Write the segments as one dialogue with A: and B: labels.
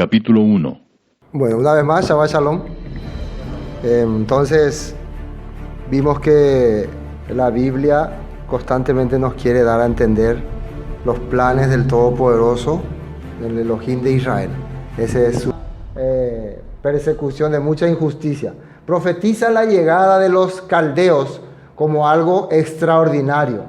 A: Capítulo 1.
B: Bueno, una vez más, Shabbat Shalom. Entonces, vimos que la Biblia constantemente nos quiere dar a entender los planes del Todopoderoso, del Elohim de Israel. Esa es su persecución de mucha injusticia. Profetiza la llegada de los caldeos como algo extraordinario.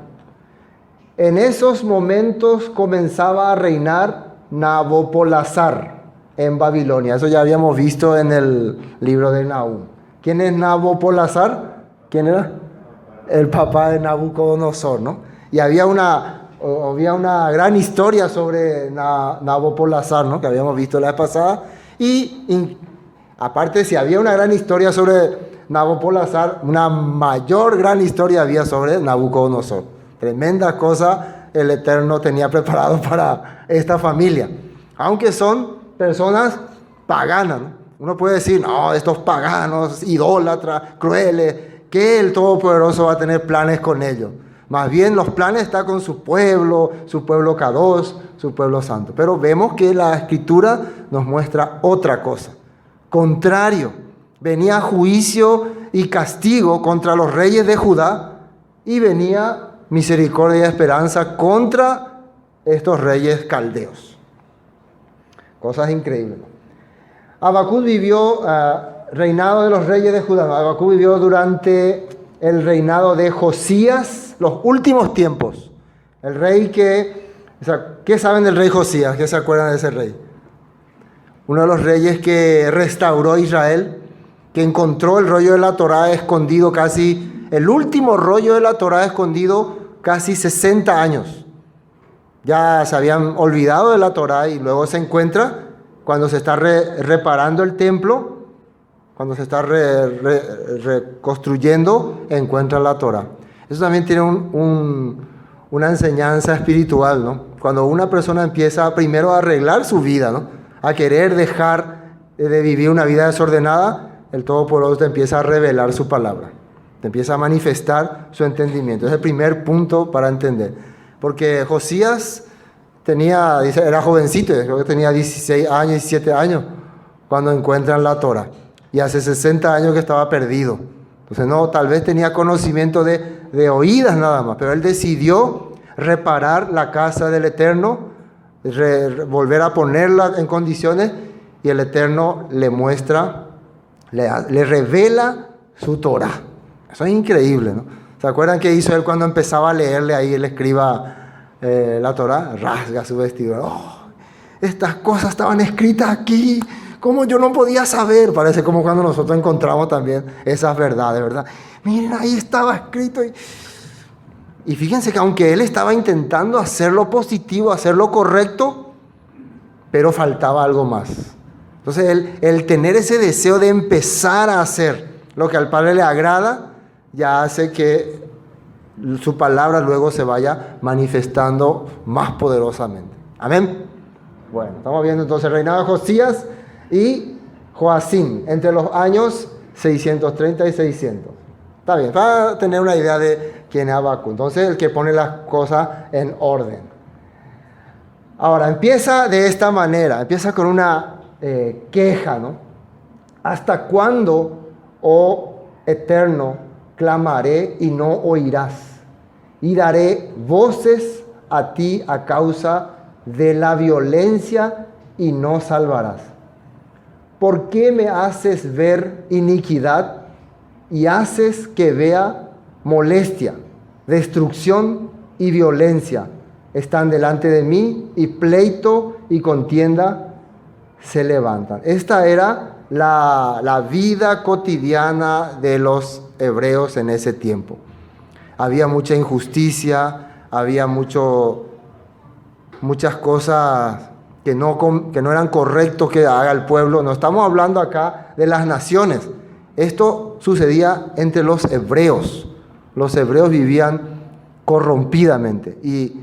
B: En esos momentos comenzaba a reinar Nabopolassar en Babilonia. Eso ya habíamos visto en el libro de Nahum. ¿Quién es Nabopolassar? ¿Quién era? El papá de Nabucodonosor, ¿no? Y había una gran historia sobre Nabopolassar, ¿no? Que habíamos visto la vez pasada. Y aparte, si había una gran historia sobre Nabopolassar, una mayor gran historia había sobre Nabucodonosor. Tremenda cosa el Eterno tenía preparado para esta familia. Aunque son personas paganas, ¿no? Uno puede decir, no, estos paganos, idólatras, crueles, que el Todopoderoso va a tener planes con ellos. Más bien los planes están con su pueblo Kadosh, su pueblo santo. Pero vemos que la Escritura nos muestra otra cosa. Contrario, venía juicio y castigo contra los reyes de Judá y venía misericordia y esperanza contra estos reyes caldeos. Cosas increíbles. Habacuc vivió reinado de los reyes de Judá. Habacuc vivió durante el reinado de Josías, los últimos tiempos. El rey ¿qué saben del rey Josías? ¿Qué se acuerdan de ese rey? Uno de los reyes que restauró Israel, que encontró el rollo de la Torá escondido el último rollo de la Torá escondido casi 60 años. Ya se habían olvidado de la Torá y luego se encuentra cuando se está reparando el templo, cuando se está reconstruyendo, encuentra la Torá. Eso también tiene una enseñanza espiritual, ¿no? Cuando una persona empieza primero a arreglar su vida, ¿no? A querer dejar de vivir una vida desordenada, el Todopoderoso te empieza a revelar su palabra, te empieza a manifestar su entendimiento. Es el primer punto para entender. Porque Josías era jovencito, creo que tenía 16 años, 17 años, cuando encuentran la Torá. Y hace 60 años que estaba perdido. Entonces, no, tal vez tenía conocimiento de oídas nada más, pero él decidió reparar la casa del Eterno, volver a ponerla en condiciones, y el Eterno le muestra, le revela su Torá. Eso es increíble, ¿no? ¿Se acuerdan qué hizo él cuando empezaba a leerle ahí el escriba la Torá? Rasga su vestido. Oh, estas cosas estaban escritas aquí. ¿Cómo yo no podía saber? Parece como cuando nosotros encontramos también esas verdades, ¿verdad? Miren, ahí estaba escrito. Y fíjense que aunque él estaba intentando hacer lo positivo, hacer lo correcto, pero faltaba algo más. Entonces, el tener ese deseo de empezar a hacer lo que al Padre le agrada, ya hace que su palabra luego se vaya manifestando más poderosamente. Amén. Bueno, estamos viendo entonces el reinado de Josías y Joacim entre los años 630 y 600. Está bien, para tener una idea de quién es Habacuc. Entonces, el que pone las cosas en orden. Ahora, empieza de esta manera, empieza con una queja, ¿no? ¿Hasta cuándo, oh Eterno, clamaré y no oirás? Y daré voces a ti a causa de la violencia y no salvarás. ¿Por qué me haces ver iniquidad y haces que vea molestia? Destrucción y violencia están delante de mí, y pleito y contienda se levantan. Esta era la vida cotidiana de los hebreos en ese tiempo. Había mucha injusticia, había muchas cosas que no eran correctos que haga el pueblo. No estamos hablando acá de las naciones. Esto sucedía entre los hebreos. Los hebreos vivían corrompidamente. Y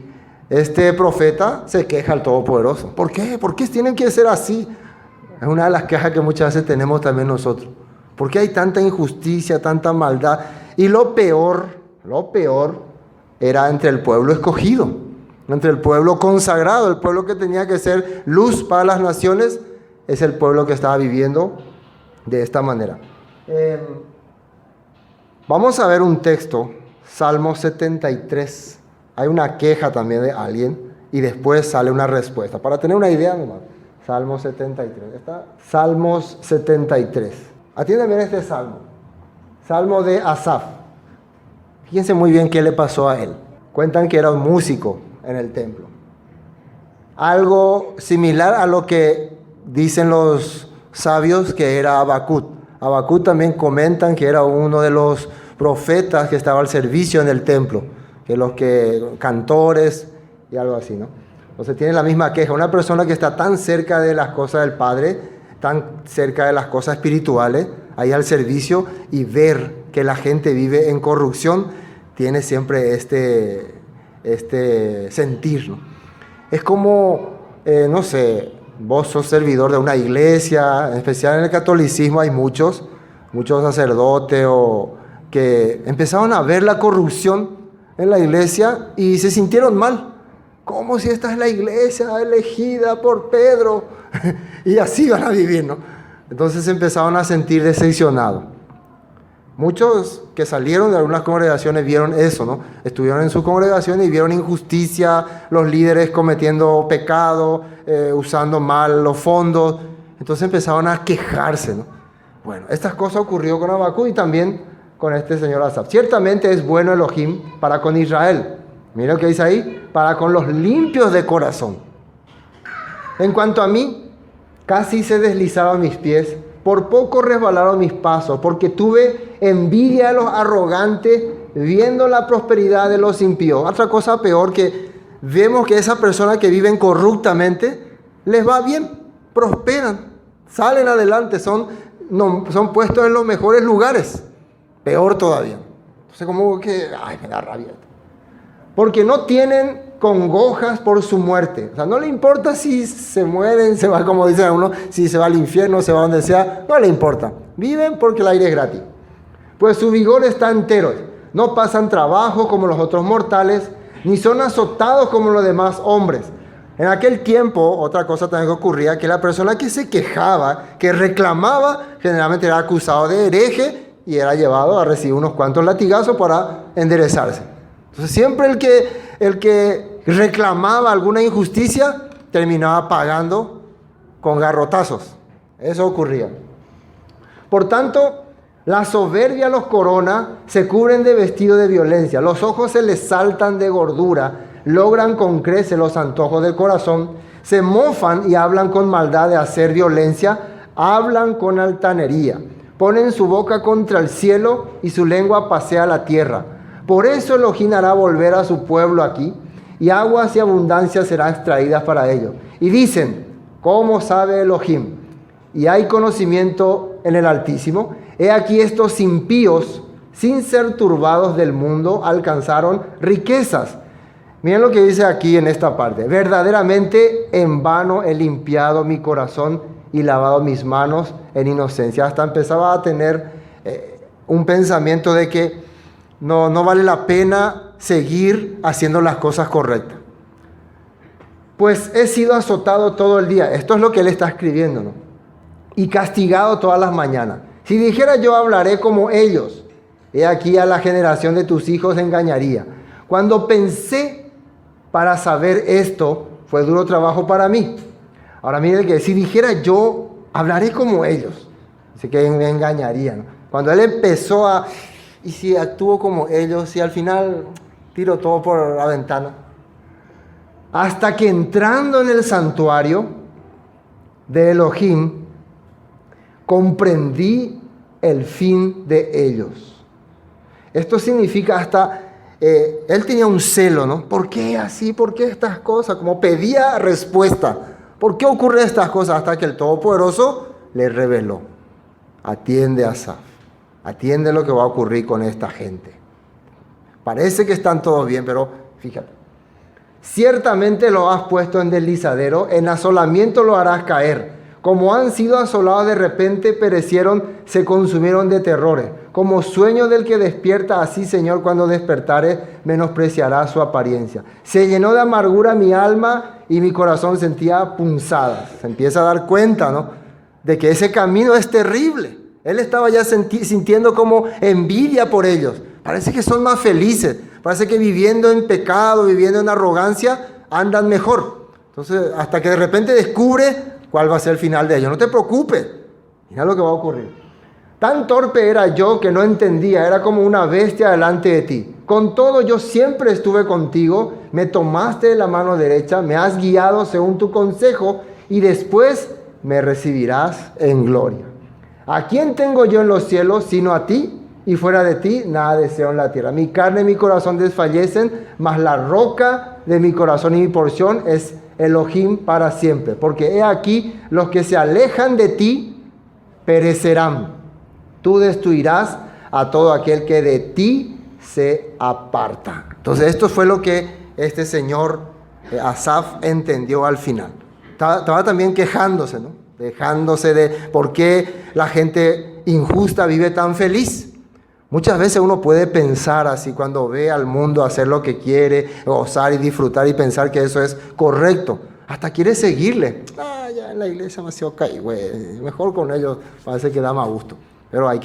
B: este profeta se queja al Todopoderoso. ¿Por qué? ¿Por qué tienen que ser así? Es una de las quejas que muchas veces tenemos también nosotros. ¿Por qué hay tanta injusticia, tanta maldad? Y lo peor era entre el pueblo escogido, entre el pueblo consagrado, el pueblo que tenía que ser luz para las naciones. es el pueblo que estaba viviendo de esta manera. Vamos a ver un texto, Salmo 73. Hay una queja también de alguien y después sale una respuesta. Para tener una idea nomás, Salmo 73. Está Salmos 73. Atienden bien este salmo. Salmo de Asaf. Fíjense muy bien qué le pasó a él. Cuentan que era un músico en el templo. Algo similar a lo que dicen los sabios que era Habacuc. Habacuc también comentan que era uno de los profetas que estaba al servicio en el templo, que los que cantores y algo así, ¿no? Entonces tiene la misma queja. Una persona que está tan cerca de las cosas del Padre, tan cerca de las cosas espirituales, ahí al servicio, y ver que la gente vive en corrupción, tiene siempre este sentir, ¿no? Es como, no sé, vos sos servidor de una iglesia, en especial en el catolicismo hay muchos sacerdotes que empezaron a ver la corrupción en la iglesia y se sintieron mal. Como si esta es la iglesia elegida por Pedro. Y así van a vivir, ¿no? Entonces se empezaron a sentir decepcionados. Muchos que salieron de algunas congregaciones vieron eso, ¿no? Estuvieron en sus congregaciones y vieron injusticia, los líderes cometiendo pecado, usando mal los fondos. Entonces empezaron a quejarse, ¿no? Bueno, estas cosas ocurrió con Habacuc y también con este señor Asaf. Ciertamente es bueno Elohim para con Israel. Mira lo que dice ahí, para con los limpios de corazón. En cuanto a mí, casi se deslizaron mis pies, por poco resbalaron mis pasos, porque tuve envidia de los arrogantes, viendo la prosperidad de los impíos. Otra cosa peor, que vemos que esa persona que viven corruptamente, les va bien, prosperan, salen adelante, son puestos en los mejores lugares. Peor todavía. Entonces como que, me da rabia. Porque no tienen congojas por su muerte. O sea, no le importa si se mueren, se va, como dicen algunos, si se va al infierno, se va donde sea, no le importa. Viven porque el aire es gratis. Pues su vigor está entero. No pasan trabajo como los otros mortales, ni son azotados como los demás hombres. En aquel tiempo, otra cosa también que ocurría, que la persona que se quejaba, que reclamaba, generalmente era acusado de hereje y era llevado a recibir unos cuantos latigazos para enderezarse. Entonces siempre el que reclamaba alguna injusticia terminaba pagando con garrotazos. Eso ocurría. Por tanto, la soberbia los corona, se cubren de vestido de violencia, los ojos se les saltan de gordura, logran con creces los antojos del corazón, se mofan y hablan con maldad de hacer violencia, hablan con altanería, ponen su boca contra el cielo y su lengua pasea la tierra. Por eso Elohim hará volver a su pueblo aquí, y aguas y abundancia serán extraídas para ellos. Y dicen, ¿cómo sabe Elohim? Y hay conocimiento en el Altísimo. He aquí estos impíos, sin ser turbados del mundo, alcanzaron riquezas. Miren lo que dice aquí en esta parte. Verdaderamente en vano he limpiado mi corazón y lavado mis manos en inocencia. Hasta empezaba a tener un pensamiento de que no vale la pena seguir haciendo las cosas correctas. Pues he sido azotado todo el día. Esto es lo que él está escribiendo, ¿no? Y castigado todas las mañanas. Si dijera yo hablaré como ellos, he aquí a la generación de tus hijos engañaría. Cuando pensé para saber esto, fue duro trabajo para mí. Ahora miren que si dijera yo hablaré como ellos, así que me engañarían. Cuando él empezó a... Y si actúo como ellos, y al final tiro todo por la ventana. Hasta que entrando en el santuario de Elohim, comprendí el fin de ellos. Esto significa hasta, él tenía un celo, ¿no? ¿Por qué así? ¿Por qué estas cosas? Como pedía respuesta. ¿Por qué ocurren estas cosas? Hasta que el Todopoderoso le reveló. Atiende a Asaf. Atiende lo que va a ocurrir con esta gente. Parece que están todos bien, pero fíjate. Ciertamente lo has puesto en deslizadero, en asolamiento lo harás caer. Como han sido asolados de repente, perecieron, se consumieron de terrores. Como sueño del que despierta, así, Señor, cuando despertare, menospreciará su apariencia. Se llenó de amargura mi alma y mi corazón sentía punzadas. Se empieza a dar cuenta, ¿no? de que ese camino es terrible. Él estaba ya sintiendo como envidia por ellos. Parece que son más felices. Parece que viviendo en pecado, viviendo en arrogancia, andan mejor. Entonces, hasta que de repente descubre cuál va a ser el final de ellos. No te preocupes. Mira lo que va a ocurrir. Tan torpe era yo que no entendía. Era como una bestia delante de ti. Con todo, yo siempre estuve contigo. Me tomaste de la mano derecha. Me has guiado según tu consejo. Y después me recibirás en gloria. ¿A quién tengo yo en los cielos sino a ti? Y fuera de ti nada deseo en la tierra. Mi carne y mi corazón desfallecen, mas la roca de mi corazón y mi porción es Elohim para siempre. Porque he aquí, los que se alejan de ti perecerán. Tú destruirás a todo aquel que de ti se aparta. Entonces esto fue lo que este señor Asaf entendió al final. Estaba también quejándose, ¿no? Quejándose de por qué la gente injusta vive tan feliz. Muchas veces uno puede pensar así cuando ve al mundo hacer lo que quiere, gozar y disfrutar y pensar que eso es correcto. Hasta quiere seguirle. Ya en la iglesia me ha sido güey, mejor con ellos, parece que da más gusto. Pero hay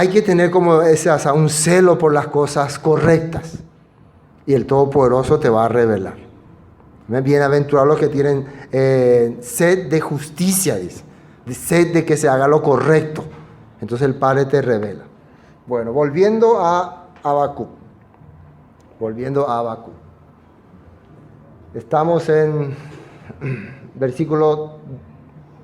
B: que tener como un celo por las cosas correctas. Y el Todopoderoso te va a revelar. Bienaventurados los que tienen sed de justicia, dice. Sed de que se haga lo correcto. Entonces el Padre te revela. Bueno, volviendo a Habacuc. Estamos en versículo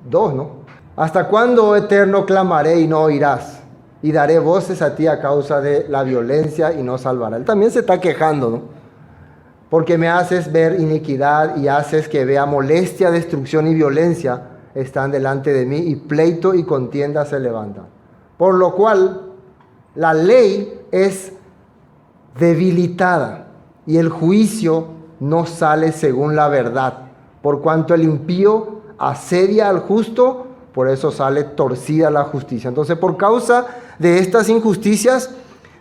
B: 2, ¿no? ¿Hasta cuándo, oh Eterno, clamaré y no oirás? Y daré voces a ti a causa de la violencia y no salvará. Él también se está quejando, ¿no? Porque me haces ver iniquidad y haces que vea molestia, destrucción y violencia están delante de mí, y pleito y contienda se levantan. Por lo cual la ley es debilitada y el juicio no sale según la verdad. Por cuanto el impío asedia al justo, por eso sale torcida la justicia. Entonces, por causa de estas injusticias,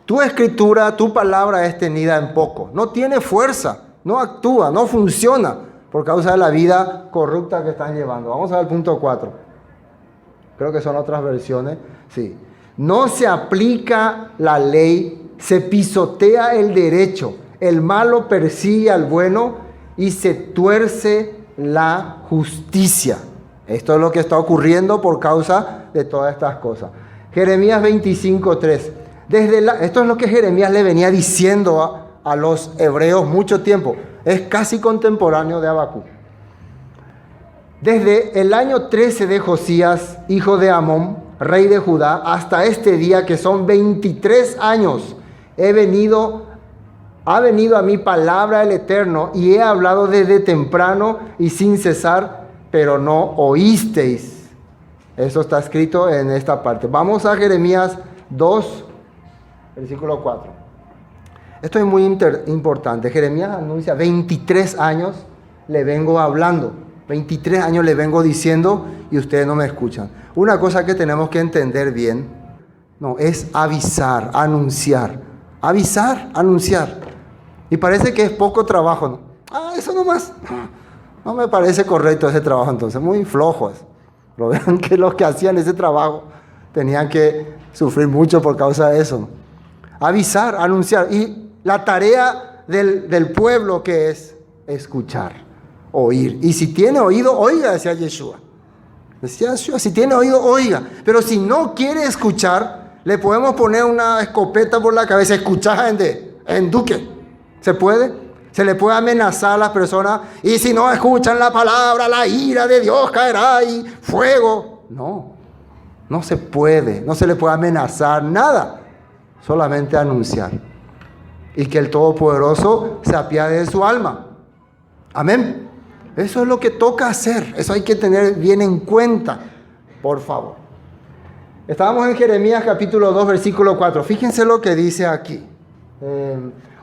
B: tu escritura, tu palabra es tenida en poco. No tiene fuerza, no actúa, no funciona por causa de la vida corrupta que están llevando. Vamos a ver el punto 4. Creo que son otras versiones. Sí. No se aplica la ley, se pisotea el derecho. El malo persigue al bueno y se tuerce la justicia. Esto es lo que está ocurriendo por causa de todas estas cosas. Jeremías 25:3. Esto es lo que Jeremías le venía diciendo a los hebreos mucho tiempo. Es casi contemporáneo de Habacuc. Desde el año 13 de Josías, hijo de Amón, rey de Judá, hasta este día, que son 23 años, ha venido a mí palabra del Eterno, y he hablado desde temprano y sin cesar, pero no oísteis. Eso está escrito en esta parte. Vamos a Jeremías 2, versículo 4. Esto es muy importante. Jeremías anuncia: 23 años le vengo hablando, 23 años le vengo diciendo y ustedes no me escuchan. Una cosa que tenemos que entender bien, es avisar, anunciar. Avisar, anunciar. Y parece que es poco trabajo, ¿no? Eso nomás. No me parece correcto ese trabajo, entonces, muy flojos. Pero vean que los que hacían ese trabajo tenían que sufrir mucho por causa de eso, ¿no? Avisar, anunciar. Y la tarea del pueblo, que es escuchar, oír. Y si tiene oído, oiga, decía Yeshua. Si tiene oído, oiga. Pero si no quiere escuchar, le podemos poner una escopeta por la cabeza. Escuchar en Duque. ¿Se puede? Se le puede amenazar a las personas. Y si no escuchan la palabra, la ira de Dios caerá y fuego. No se puede. No se le puede amenazar nada. Solamente anunciar. Y que el Todopoderoso se apiade de su alma. Amén. Eso es lo que toca hacer. Eso hay que tener bien en cuenta. Por favor. Estábamos en Jeremías capítulo 2, versículo 4. Fíjense lo que dice aquí.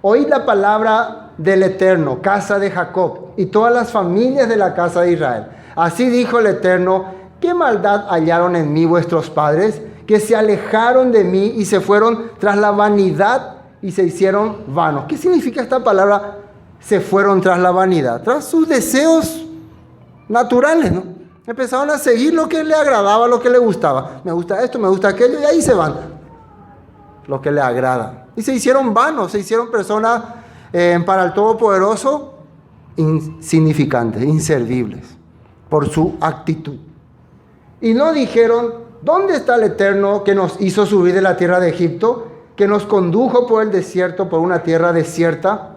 B: Oíd la palabra del Eterno, casa de Jacob, y todas las familias de la casa de Israel. Así dijo el Eterno: ¿qué maldad hallaron en mí vuestros padres, que se alejaron de mí y se fueron tras la vanidad y se hicieron vanos? ¿Qué significa esta palabra? Se fueron tras la vanidad, tras sus deseos naturales, ¿no? Empezaron a seguir lo que le agradaba, lo que le gustaba. Me gusta esto, me gusta aquello, y ahí se van. Lo que le agrada. Y se hicieron vanos, se hicieron personas para el Todopoderoso insignificantes, inservibles, por su actitud. Y no dijeron: ¿dónde está el Eterno que nos hizo subir de la tierra de Egipto, que nos condujo por el desierto, por una tierra desierta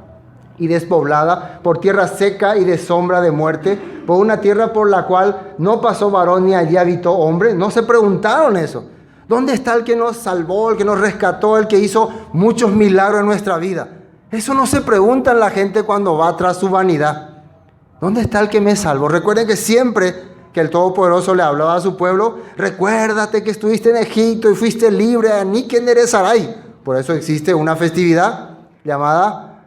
B: y despoblada, por tierra seca y de sombra de muerte, por una tierra por la cual no pasó varón ni allí habitó hombre? No se preguntaron eso. ¿Dónde está el que nos salvó, el que nos rescató, el que hizo muchos milagros en nuestra vida? Eso no se pregunta la gente cuando va tras su vanidad. ¿Dónde está el que me salvó? Recuerden que siempre que el Todopoderoso le hablaba a su pueblo: recuérdate que estuviste en Egipto y fuiste libre, Aniken Eresaray. Por eso existe una festividad llamada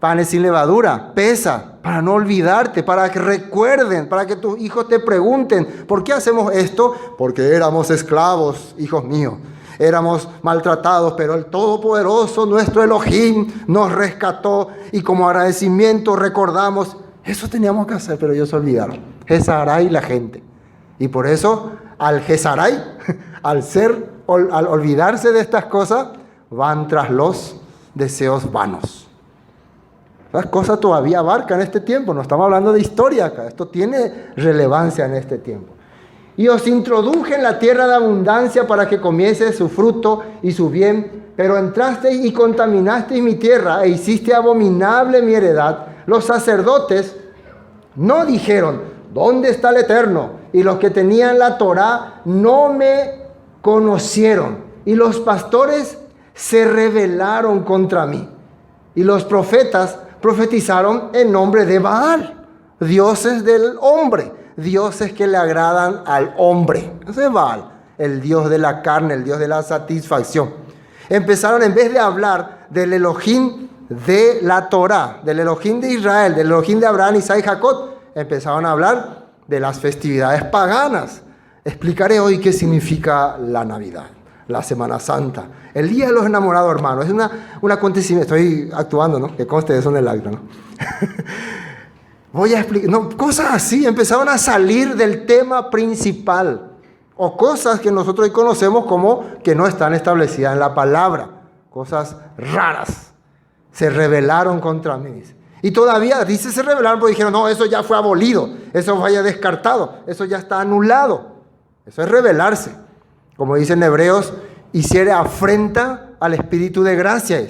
B: Panes sin levadura, Pesa, para no olvidarte, para que recuerden, para que tus hijos te pregunten: ¿por qué hacemos esto? Porque éramos esclavos, hijos míos. Éramos maltratados, pero el Todopoderoso, nuestro Elohim, nos rescató y como agradecimiento recordamos. Eso teníamos que hacer, pero ellos se olvidaron. Gesaray la gente. Y por eso, al Gesaray, al olvidarse de estas cosas, van tras los deseos vanos. Las cosas todavía abarcan este tiempo, no estamos hablando de historia acá, esto tiene relevancia en este tiempo. Y os introduje en la tierra de abundancia para que comiese su fruto y su bien, pero entrasteis y contaminasteis mi tierra e hiciste abominable mi heredad. Los sacerdotes no dijeron: ¿dónde está el Eterno? Y los que tenían la Torá no me conocieron. Y los pastores se rebelaron contra mí. Y los profetas profetizaron en nombre de Baal, dioses del hombre, dioses que le agradan al hombre. Ese es Baal, el dios de la carne, el dios de la satisfacción. Empezaron, en vez de hablar del Elohim de la Torá, del Elohim de Israel, del Elohim de Abraham, Isaac y Jacob, empezaron a hablar de las festividades paganas. Explicaré hoy qué significa la Navidad, la Semana Santa, el Día de los Enamorados, hermanos. Es un acontecimiento. Estoy actuando, ¿no? Que conste eso en el acta, ¿no? Voy a explicar. No, cosas así empezaron a salir del tema principal. O cosas que nosotros hoy conocemos como que no están establecidas en la palabra. Cosas raras. Se rebelaron contra mí. Y todavía, dice, se rebelaron porque dijeron: no, eso ya fue abolido. Eso vaya descartado. Eso ya está anulado. Eso es rebelarse. Como dicen Hebreos: hiciere afrenta al Espíritu de gracia.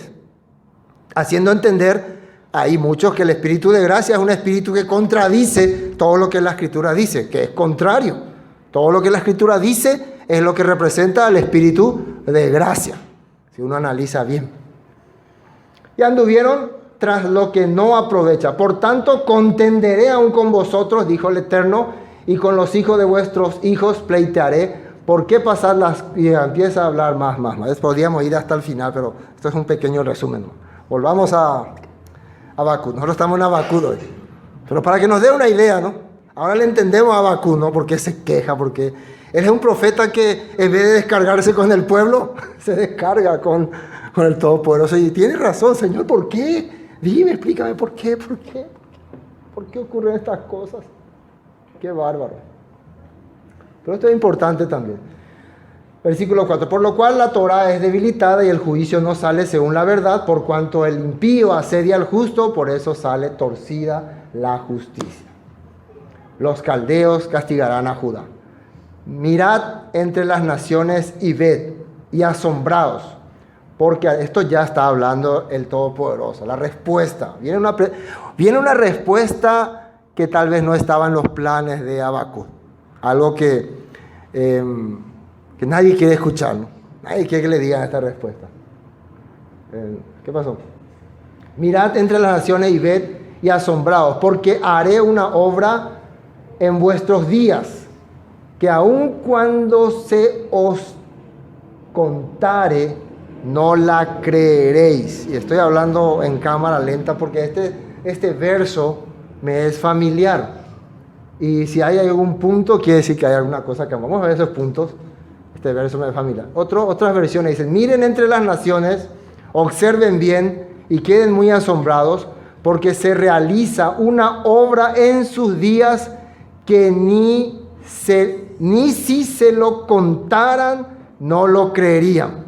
B: Haciendo entender, hay muchos que el Espíritu de gracia es un espíritu que contradice todo lo que la Escritura dice, que es contrario. Todo lo que la Escritura dice es lo que representa al Espíritu de gracia, si uno analiza bien. Y anduvieron tras lo que no aprovecha. Por tanto, contenderé aún con vosotros, dijo el Eterno, y con los hijos de vuestros hijos pleitearé. ¿Por qué pasar las...? Y empieza a hablar más. Podríamos ir hasta el final, pero esto es un pequeño resumen. Volvamos a Habacuc. Nosotros estamos en Habacuc hoy. Pero para que nos dé una idea, ¿no? Ahora le entendemos a Habacuc, ¿no? Porque se queja, porque él es un profeta que en vez de descargarse con el pueblo, se descarga con el Todopoderoso. Y tiene razón, Señor, ¿por qué? Dime, explícame, ¿por qué? ¿Por qué ocurren estas cosas? Qué bárbaro. Pero esto es importante también. Versículo 4. Por lo cual la Torá es debilitada y el juicio no sale según la verdad, por cuanto el impío asedia al justo, por eso sale torcida la justicia. Los caldeos castigarán a Judá. Mirad entre las naciones y ved, y asombraos, porque esto ya está hablando el Todopoderoso. La respuesta. Viene una respuesta que tal vez no estaba en los planes de Habacuc. Algo que nadie quiere escuchar, ¿no? Nadie quiere que le digan esta respuesta. ¿Qué pasó? Mirad entre las naciones y ved y asombraos, porque haré una obra en vuestros días, que aun cuando se os contare, no la creeréis. Y estoy hablando en cámara lenta porque este verso me es familiar. Y si hay algún punto, quiere decir que hay alguna cosa que vamos a ver esos puntos. Este verso me es familiar. Otras versiones dicen: miren entre las naciones, observen bien y queden muy asombrados, porque se realiza una obra en sus días que ni ni si se lo contaran, no lo creerían.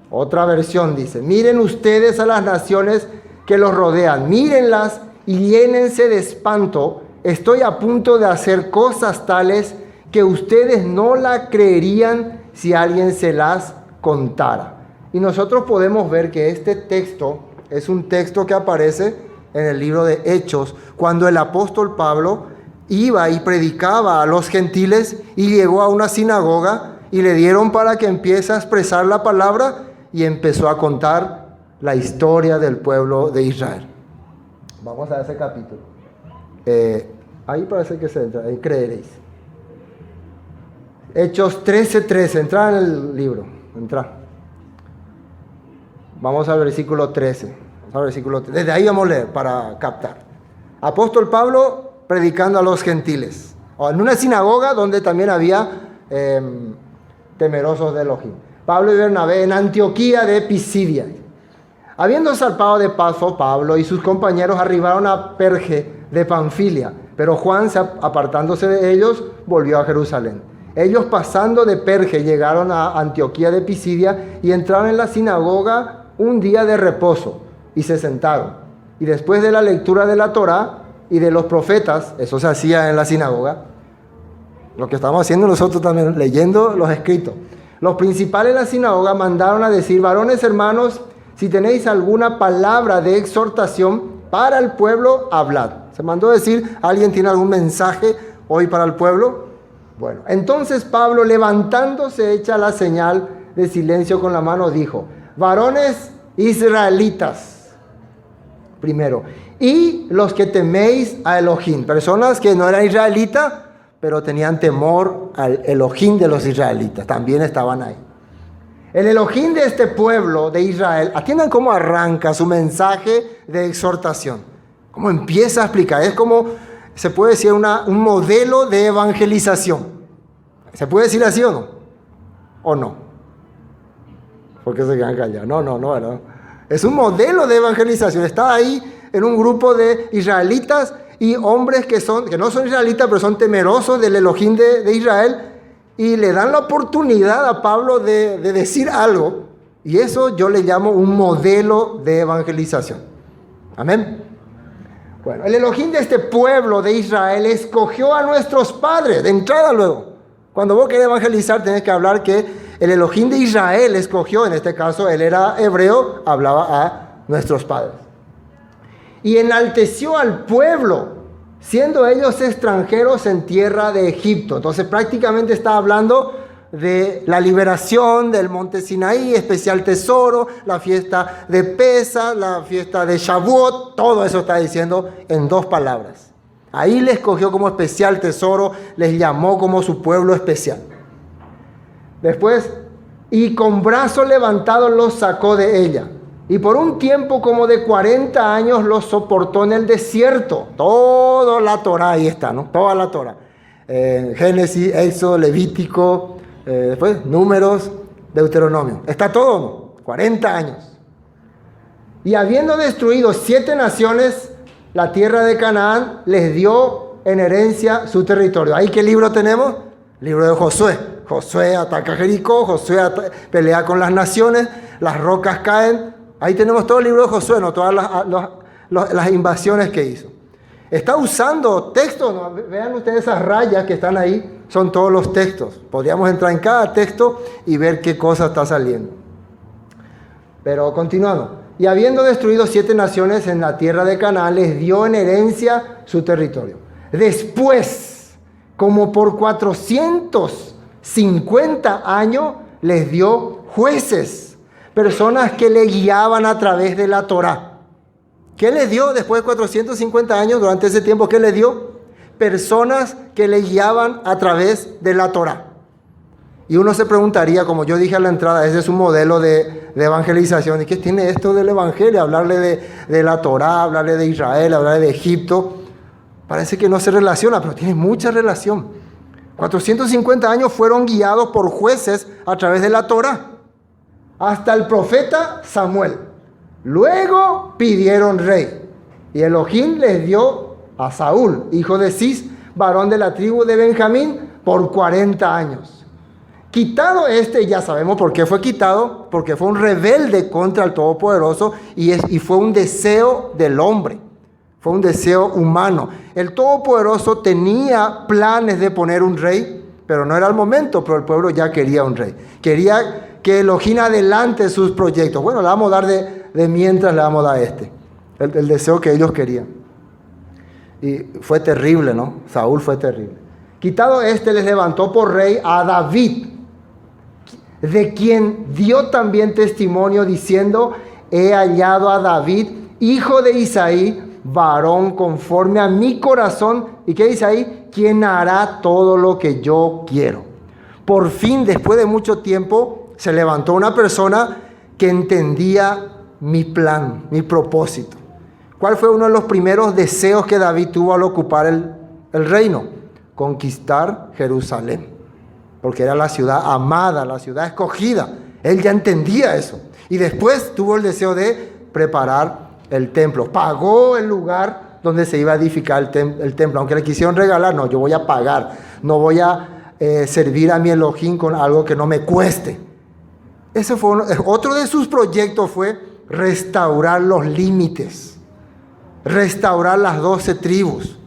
B: Otra versión dice: miren ustedes a las naciones que los rodean, mírenlas y llénense de espanto. Estoy a punto de hacer cosas tales que ustedes no la creerían si alguien se las contara. Y nosotros podemos ver que este texto es un texto que aparece en el libro de Hechos, cuando el apóstol Pablo iba y predicaba a los gentiles y llegó a una sinagoga y le dieron para que empiece a expresar la palabra y empezó a contar la historia del pueblo de Israel. Vamos a ese capítulo. Ahí parece que se entra, ahí creeréis. Hechos 13:13, entra en el libro, entra. Vamos al versículo 13. Desde ahí vamos a leer para captar. Apóstol Pablo predicando a los gentiles, o en una sinagoga donde también había temerosos de Elohim. Pablo y Bernabé en Antioquía de Pisidia. Habiendo zarpado de Paso, Pablo y sus compañeros arribaron a Perge de Panfilia, pero Juan, apartándose de ellos, volvió a Jerusalén. Ellos, pasando de Perge, llegaron a Antioquía de Pisidia y entraron en la sinagoga un día de reposo y se sentaron. Y después de la lectura de la Torá y de los profetas, eso se hacía en la sinagoga, lo que estamos haciendo nosotros también, leyendo los escritos. Los principales de la sinagoga mandaron a decir: varones hermanos, si tenéis alguna palabra de exhortación para el pueblo, hablad. Se mandó a decir: ¿alguien tiene algún mensaje hoy para el pueblo? Bueno, entonces Pablo, levantándose hecha la señal de silencio con la mano, dijo: varones israelitas, primero, y los que teméis a Elohim, personas que no eran israelitas, pero tenían temor al Elohim de los israelitas, también estaban ahí. El Elohim de este pueblo de Israel, atiendan cómo arranca su mensaje de exhortación, cómo empieza a explicar, es como, se puede decir, un modelo de evangelización. ¿Se puede decir así o no? ¿O no? ¿Por qué se quedan callados? No, ¿verdad? Es un modelo de evangelización. Está ahí en un grupo de israelitas y hombres que no son israelitas, pero son temerosos del Elohim de Israel, y le dan la oportunidad a Pablo de decir algo, y eso yo le llamo un modelo de evangelización. Amén. Bueno, el Elohim de este pueblo de Israel escogió a nuestros padres, de entrada luego. Cuando vos querés evangelizar, tenés que hablar que el Elohim de Israel escogió, en este caso él era hebreo, hablaba a nuestros padres. Y enalteció al pueblo, siendo ellos extranjeros en tierra de Egipto. Entonces prácticamente está hablando de la liberación del monte Sinaí, especial tesoro, la fiesta de Pesa, la fiesta de Shavuot, todo eso está diciendo en dos palabras. Ahí les escogió como especial tesoro, les llamó como su pueblo especial. Después, y con brazo levantado los sacó de ella. Y por un tiempo como de 40 años los soportó en el desierto. Toda la Torá ahí está, ¿no? Toda la Torá. Génesis, Éxodo, Levítico, después Números, Deuteronomio. Está todo, ¿no? 40 años. Y habiendo destruido 7 naciones, la tierra de Canaán les dio en herencia su territorio. ¿Ahí qué libro tenemos? Libro de Josué. Josué ataca Jericó, Josué pelea con las naciones, las rocas caen. Ahí tenemos todo el libro de Josué, ¿no? Todas las invasiones que hizo. Está usando textos, ¿no? Vean ustedes esas rayas que están ahí, son todos los textos. Podríamos entrar en cada texto y ver qué cosa está saliendo. Pero continuando. Y habiendo destruido 7 naciones en la tierra de Canaán, les dio en herencia su territorio. Después, como por 450 años, les dio jueces, personas que le guiaban a través de la Torá. ¿Qué les dio después de 450 años? Durante ese tiempo, ¿qué les dio? Personas que le guiaban a través de la Torá. Y uno se preguntaría, como yo dije a la entrada, ese es un modelo de evangelización. ¿Y qué tiene esto del evangelio? Hablarle de la Torá, hablarle de Israel, hablarle de Egipto. Parece que no se relaciona, pero tiene mucha relación. 450 años fueron guiados por jueces a través de la Torá, hasta el profeta Samuel. Luego pidieron rey. Y Elohim les dio a Saúl, hijo de Cis, varón de la tribu de Benjamín, por 40 años. Quitado este, ya sabemos por qué fue quitado, porque fue un rebelde contra el Todopoderoso y fue un deseo del hombre, fue un deseo humano. El Todopoderoso tenía planes de poner un rey, pero no era el momento, pero el pueblo ya quería un rey. Quería que Elohim adelante sus proyectos. Bueno, le vamos a dar de mientras, le vamos a dar el deseo que ellos querían. Y fue terrible, ¿no? Saúl fue terrible. Quitado este, les levantó por rey a David, de quien dio también testimonio diciendo: he hallado a David, hijo de Isaí, varón conforme a mi corazón. ¿Y qué dice ahí? Quien hará todo lo que yo quiero. Por fin, después de mucho tiempo, se levantó una persona que entendía mi plan, mi propósito. ¿Cuál fue uno de los primeros deseos que David tuvo al ocupar el reino? Conquistar Jerusalén, porque era la ciudad amada, la ciudad escogida. Él ya entendía eso. Y después tuvo el deseo de preparar el templo. Pagó el lugar donde se iba a edificar el templo. Aunque le quisieron regalar, no, yo voy a pagar. No voy a servir a mi Elohim con algo que no me cueste. Ese fue otro de sus proyectos, fue restaurar los límites, restaurar las 12 tribus,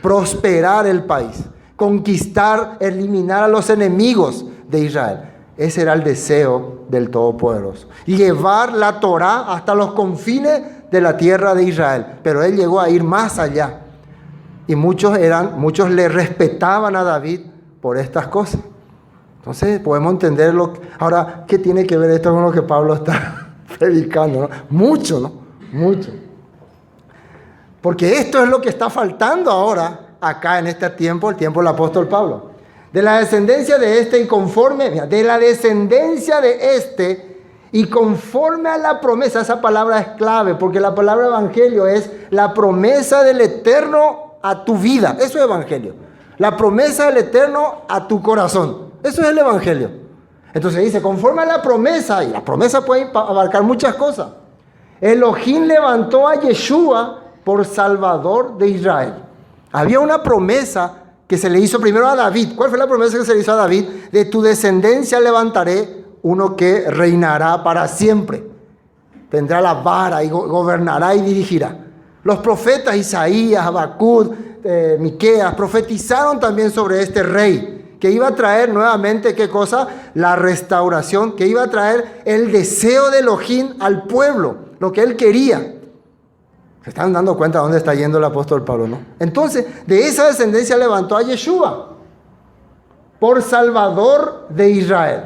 B: prosperar el país, conquistar, eliminar a los enemigos de Israel. Ese era el deseo del Todopoderoso. Llevar la Torá hasta los confines de la tierra de Israel. Pero él llegó a ir más allá. Y muchos le respetaban a David por estas cosas. Entonces podemos entenderlo. Ahora, ¿qué tiene que ver esto con lo que Pablo está predicando? ¿No? Mucho, ¿no? Mucho. Porque esto es lo que está faltando ahora, acá en este tiempo, el tiempo del apóstol Pablo. De la descendencia de este y conforme, de la descendencia de este y conforme a la promesa. Esa palabra es clave, porque la palabra evangelio es la promesa del Eterno a tu vida. Eso es evangelio. La promesa del Eterno a tu corazón. Eso es el evangelio. Entonces dice, conforme a la promesa, y la promesa puede abarcar muchas cosas. Elohim levantó a Yeshua por Salvador de Israel. Había una promesa que se le hizo primero a David. ¿Cuál fue la promesa que se le hizo a David? De tu descendencia levantaré uno que reinará para siempre. Tendrá la vara y gobernará y dirigirá. Los profetas Isaías, Habacuc, Miqueas profetizaron también sobre este rey que iba a traer nuevamente, ¿qué cosa? La restauración, que iba a traer el deseo de Elohim al pueblo, lo que él quería. Se están dando cuenta de dónde está yendo el apóstol Pablo, ¿no? Entonces, de esa descendencia levantó a Yeshua por Salvador de Israel.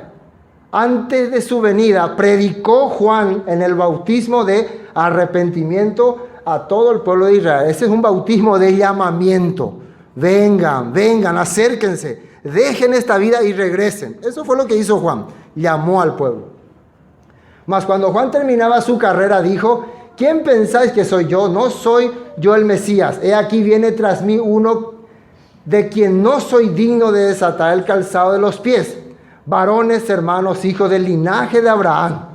B: Antes de su venida, predicó Juan en el bautismo de arrepentimiento a todo el pueblo de Israel. Ese es un bautismo de llamamiento. Vengan, vengan, acérquense, dejen esta vida y regresen. Eso fue lo que hizo Juan, llamó al pueblo. Mas cuando Juan terminaba su carrera, dijo: ¿quién pensáis que soy yo? No soy yo el Mesías. He aquí viene tras mí uno de quien no soy digno de desatar el calzado de los pies. Varones, hermanos, hijos del linaje de Abraham,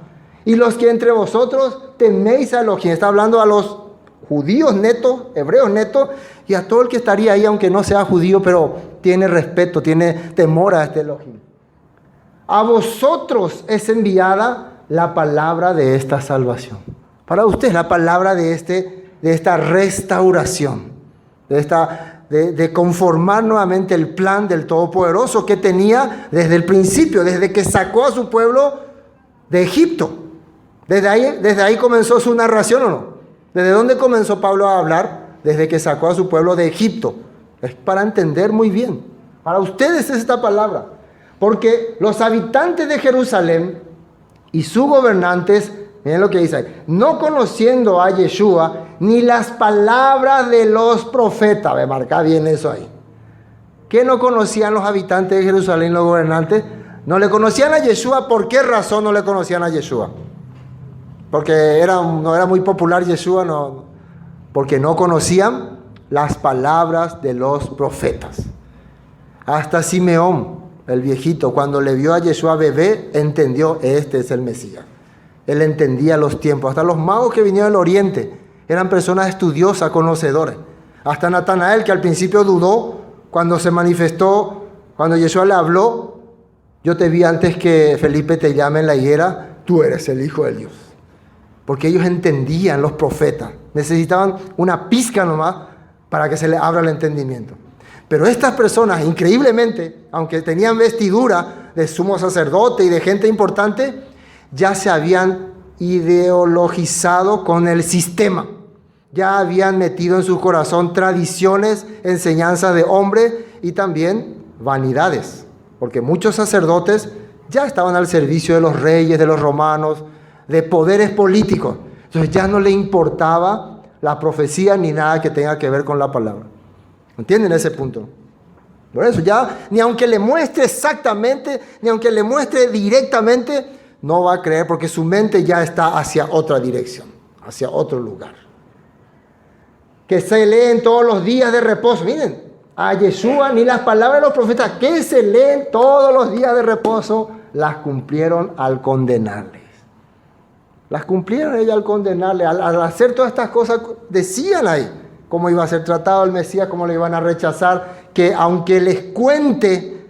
B: y los que entre vosotros teméis a Elohim. Está hablando a los judíos netos, hebreos netos, y a todo el que estaría ahí, aunque no sea judío, pero tiene respeto, tiene temor a este Elohim. A vosotros es enviada la palabra de esta salvación. Para usted la palabra de esta restauración, de conformar nuevamente el plan del Todopoderoso que tenía desde el principio, desde que sacó a su pueblo de Egipto. Desde ahí comenzó su narración, ¿o no? ¿Desde dónde comenzó Pablo a hablar? Desde que sacó a su pueblo de Egipto. Es para entender muy bien. Para ustedes es esta palabra. Porque los habitantes de Jerusalén y sus gobernantes, miren lo que dice ahí, no conociendo a Yeshua ni las palabras de los profetas. Me marca bien eso ahí. ¿Qué no conocían los habitantes de Jerusalén, los gobernantes? No le conocían a Yeshua. ¿Por qué razón no le conocían a Yeshua? Porque no era muy popular Yeshua, no, porque no conocían las palabras de los profetas. Hasta Simeón, el viejito, cuando le vio a Yeshua bebé, entendió: este es el Mesías. Él entendía los tiempos. Hasta los magos que vinieron del oriente eran personas estudiosas, conocedores. Hasta Natanael, que al principio dudó cuando se manifestó, Cuando Yeshua le habló, yo te vi antes que Felipe te llame en la higuera, tú eres el Hijo de Dios. Porque ellos entendían, los profetas, necesitaban una pizca nomás para que se les abra el entendimiento. Pero estas personas, increíblemente, aunque tenían vestidura de sumo sacerdote y de gente importante, ya se habían ideologizado con el sistema. Ya habían metido en su corazón tradiciones, enseñanzas de hombre y también vanidades. Porque muchos sacerdotes ya estaban al servicio de los reyes, de los romanos, de poderes políticos. Entonces ya no le importaba la profecía ni nada que tenga que ver con la palabra. ¿Entienden ese punto? Por eso ya, ni aunque le muestre exactamente, ni aunque le muestre directamente, no va a creer porque su mente ya está hacia otra dirección, hacia otro lugar. Que se leen todos los días de reposo. Miren, a Yeshua ni las palabras de los profetas que se leen todos los días de reposo las cumplieron al condenarles. Las cumplieron ellos al condenarles. Al hacer todas estas cosas, decían ahí cómo iba a ser tratado el Mesías, cómo lo iban a rechazar, que aunque les cuente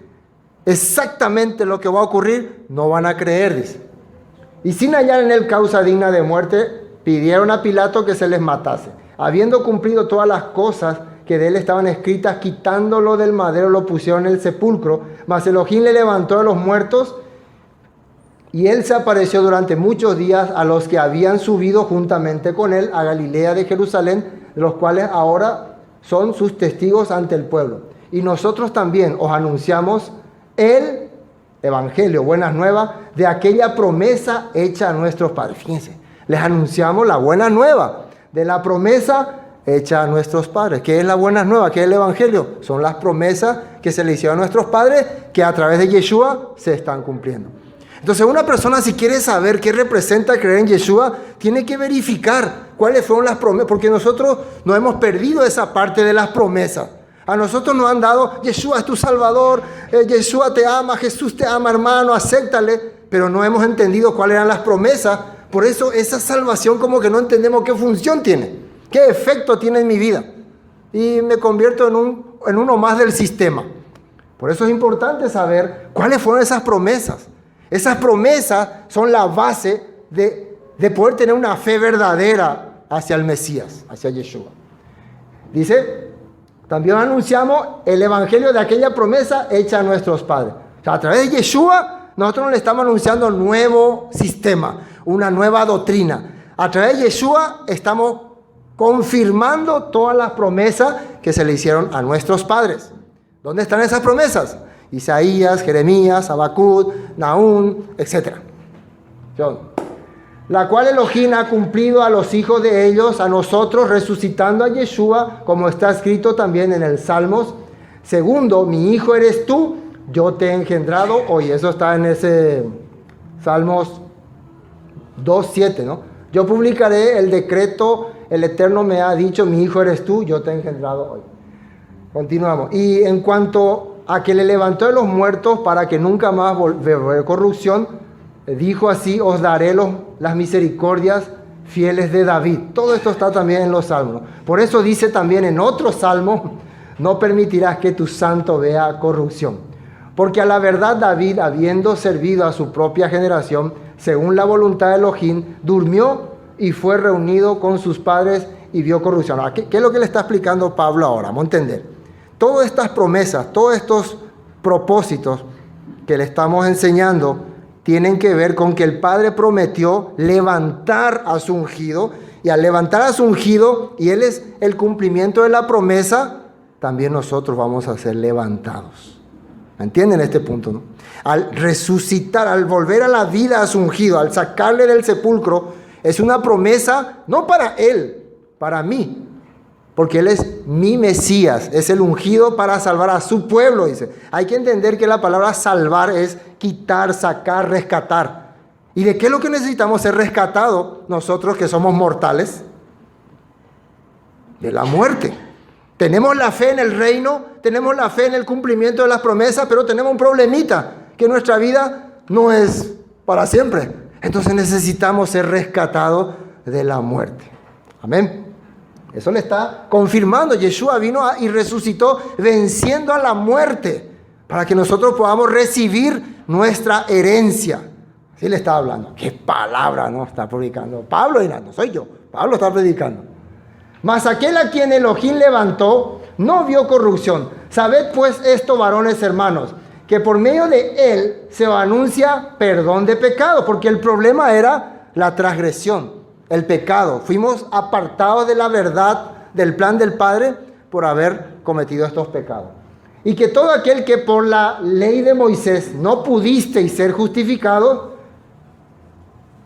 B: exactamente lo que va a ocurrir, no van a creer, dice. Y sin hallar en él causa digna de muerte, pidieron a Pilato que se les matase. Habiendo cumplido todas las cosas que de él estaban escritas, quitándolo del madero, lo pusieron en el sepulcro. Mas Elohim le levantó de los muertos, y él se apareció durante muchos días a los que habían subido juntamente con él a Galilea de Jerusalén, de los cuales ahora son sus testigos ante el pueblo. Y nosotros también os anunciamos el evangelio, buenas nuevas, de aquella promesa hecha a nuestros padres. Fíjense, les anunciamos la buena nueva de la promesa hecha a nuestros padres. ¿Qué es la buena nueva? ¿Qué es el evangelio? Son las promesas que se le hicieron a nuestros padres que a través de Yeshua se están cumpliendo. Entonces una persona, si quiere saber qué representa creer en Yeshua, tiene que verificar cuáles fueron las promesas, porque nosotros no hemos perdido esa parte de las promesas. A nosotros nos han dado, Yeshua es tu Salvador, Yeshua te ama, Jesús te ama, hermano, acéptale, pero no hemos entendido cuáles eran las promesas. Por eso esa salvación como que no entendemos qué función tiene, qué efecto tiene en mi vida. Y me convierto en uno más del sistema. Por eso es importante saber cuáles fueron esas promesas. Esas promesas son la base de poder tener una fe verdadera hacia el Mesías, hacia Yeshua. Dice, también anunciamos el evangelio de aquella promesa hecha a nuestros padres. O sea, a través de Yeshua, nosotros no le estamos anunciando un nuevo sistema, una nueva doctrina. A través de Yeshua estamos confirmando todas las promesas que se le hicieron a nuestros padres. ¿Dónde están esas promesas? Isaías, Jeremías, Habacuc, Nahum, etc. La cual Elohim ha cumplido a los hijos de ellos, a nosotros, resucitando a Yeshua, como está escrito también en el Salmos. Segundo, mi hijo eres tú, yo te he engendrado hoy. Eso está en ese Salmos 2:7, ¿no? Yo publicaré el decreto, el Eterno me ha dicho, mi hijo eres tú, yo te he engendrado hoy. Continuamos. Y en cuanto a que le levantó de los muertos para que nunca más volviera corrupción, dijo así, os daré las misericordias fieles de David. Todo esto está también en los salmos. Por eso dice también en otro salmo, no permitirás que tu santo vea corrupción. Porque a la verdad David, habiendo servido a su propia generación, según la voluntad de Elohim, durmió y fue reunido con sus padres y vio corrupción. Ahora, ¿qué es lo que le está explicando Pablo ahora? Vamos a entender. Todas estas promesas, todos estos propósitos que le estamos enseñando tienen que ver con que el Padre prometió levantar a su ungido, y al levantar a su ungido, y Él es el cumplimiento de la promesa, también nosotros vamos a ser levantados. ¿Entienden este punto, no? Al resucitar, al volver a la vida a su ungido, al sacarle del sepulcro, es una promesa no para Él, para mí. Porque Él es mi Mesías, es el ungido para salvar a su pueblo, dice. Hay que entender que la palabra salvar es quitar, sacar, rescatar. ¿Y de qué es lo que necesitamos ser rescatados nosotros que somos mortales? De la muerte. Tenemos la fe en el reino, tenemos la fe en el cumplimiento de las promesas, pero tenemos un problemita, que nuestra vida no es para siempre. Entonces necesitamos ser rescatados de la muerte. Amén. Eso le está confirmando. Yeshua vino y resucitó venciendo a la muerte. para que nosotros podamos recibir nuestra herencia. Así le estaba hablando. ¿Qué palabra no está predicando? Pablo era, no soy yo. Pablo está predicando. Mas aquel a quien Elohim levantó no vio corrupción. Sabed pues esto, varones hermanos, que por medio de él se anuncia perdón de pecado, porque el problema era la transgresión, el pecado. Fuimos apartados de la verdad del plan del Padre por haber cometido estos pecados. Y que todo aquel que por la ley de Moisés no pudisteis ser justificado,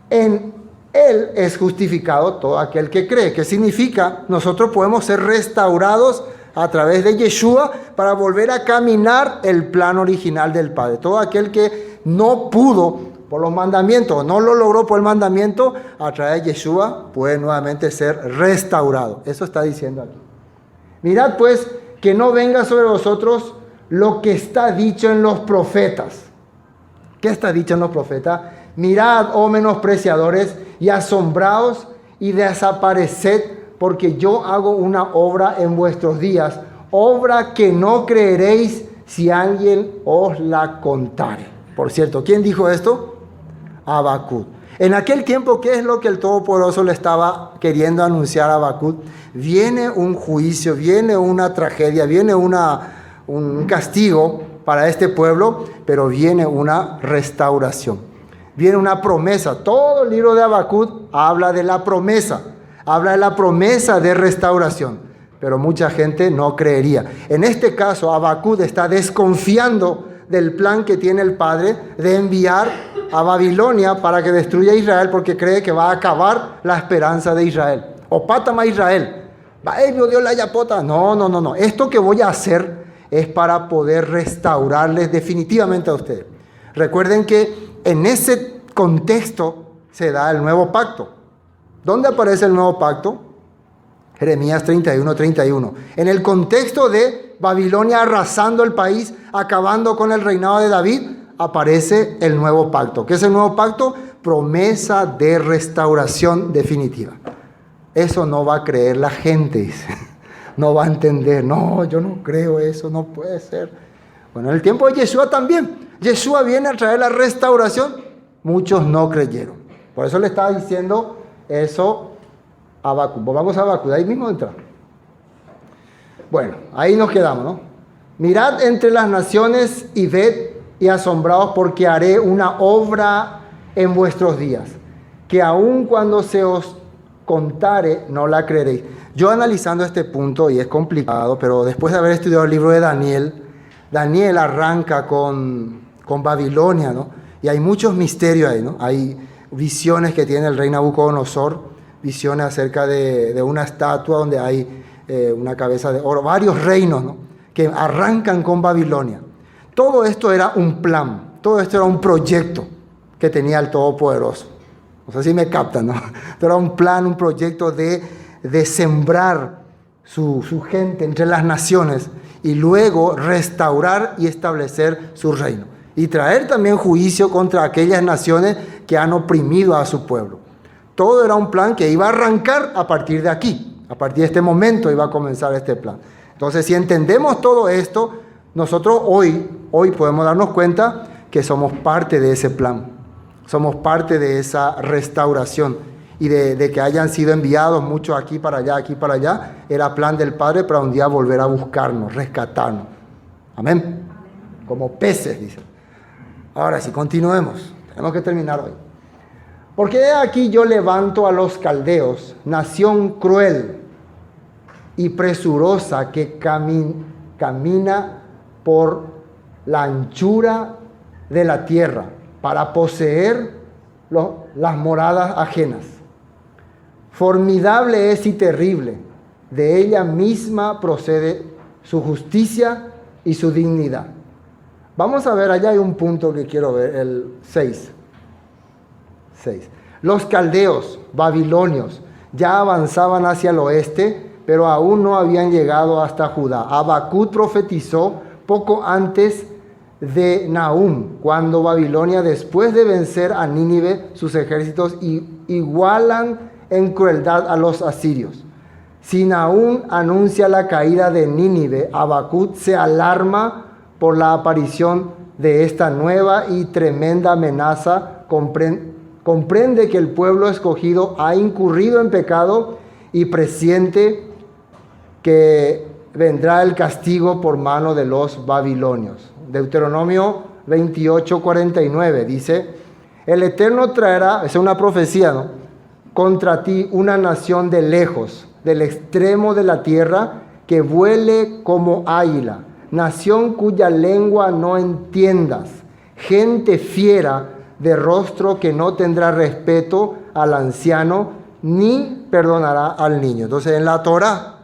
B: en él es justificado todo aquel que cree. ¿Qué significa? Nosotros podemos ser restaurados a través de Yeshua para volver a caminar el plan original del Padre. Todo aquel que no pudo por los mandamientos, no lo logró por el mandamiento, a través de Yeshua puede nuevamente ser restaurado. Eso está diciendo aquí. Mirad pues que no venga sobre vosotros lo que está dicho en los profetas. ¿Qué está dicho en los profetas? Mirad, oh menospreciadores, y asombraos y desapareced, porque yo hago una obra en vuestros días, obra que no creeréis si alguien os la contare. Por cierto, ¿quién dijo esto? Habacuc. En aquel tiempo, ¿qué es lo que el Todopoderoso le estaba queriendo anunciar a Habacuc? Viene un juicio, viene una tragedia, viene un castigo para este pueblo, pero viene una restauración. Viene una promesa. Todo el libro de Habacuc habla de la promesa. Habla de la promesa de restauración. Pero mucha gente no creería. En este caso, Habacuc está desconfiando del plan que tiene el Padre de enviar a Babilonia para que destruya a Israel, porque cree que va a acabar la esperanza de Israel. O pátama Israel. Dios la yapota. No. Esto que voy a hacer es para poder restaurarles definitivamente a ustedes. Recuerden que en ese contexto se da el nuevo pacto. ¿Dónde aparece el nuevo pacto? Jeremías 31:31. En el contexto de Babilonia arrasando el país, acabando con el reinado de David, aparece el nuevo pacto. ¿Qué es el nuevo pacto? Promesa de restauración definitiva. Eso no va a creer la gente, dice. No va a entender. No, yo no creo eso, no puede ser. Bueno, en el tiempo de Yeshua también. Yeshua viene a traer la restauración. Muchos no creyeron. Por eso le estaba diciendo eso a Habacuc. Vamos a Habacuc, ahí mismo entra. Bueno, ahí nos quedamos, ¿no? Mirad entre las naciones y ved y asombraos, porque haré una obra en vuestros días, que aun cuando se os contare, no la creeréis. Yo analizando este punto, y es complicado, pero después de haber estudiado el libro de Daniel arranca con Babilonia, ¿no? Y hay muchos misterios ahí, ¿no? Hay visiones que tiene el rey Nabucodonosor, visiones acerca de una estatua donde hay una cabeza de oro, varios reinos, ¿no? Que arrancan con Babilonia. Todo esto era un plan, todo esto era un proyecto que tenía el Todopoderoso. No sé si me captan, ¿no? Pero era un plan, un proyecto de sembrar su gente entre las naciones y luego restaurar y establecer su reino. Y traer también juicio contra aquellas naciones que han oprimido a su pueblo. Todo era un plan que iba a arrancar a partir de aquí. A partir de este momento iba a comenzar este plan. Entonces, si entendemos todo esto, nosotros hoy podemos darnos cuenta que somos parte de ese plan. Somos parte de esa restauración. Y de que hayan sido enviados muchos aquí para allá, era plan del Padre para un día volver a buscarnos, rescatarnos. Amén. Como peces, dice. Ahora sí, continuemos. Tenemos que terminar hoy. Porque aquí yo levanto a los caldeos, nación cruel y presurosa que camina por la anchura de la tierra para poseer las moradas ajenas. Formidable es y terrible, de ella misma procede su justicia y su dignidad. Vamos a ver, allá hay un punto que quiero ver, el 6. Los caldeos, babilonios, ya avanzaban hacia el oeste, pero aún no habían llegado hasta Judá. Habacuc profetizó poco antes de Nahum, cuando Babilonia, después de vencer a Nínive, sus ejércitos igualan en crueldad a los asirios. Si Nahum anuncia la caída de Nínive, Habacuc se alarma por la aparición de esta nueva y tremenda amenaza, comprende que el pueblo escogido ha incurrido en pecado y presiente que vendrá el castigo por mano de los babilonios. Deuteronomio 28:49 dice: el Eterno traerá, es una profecía, ¿no?, contra ti una nación de lejos, del extremo de la tierra, que vuele como águila, nación cuya lengua no entiendas, gente fiera de rostro que no tendrá respeto al anciano ni perdonará al niño. Entonces en la Torá,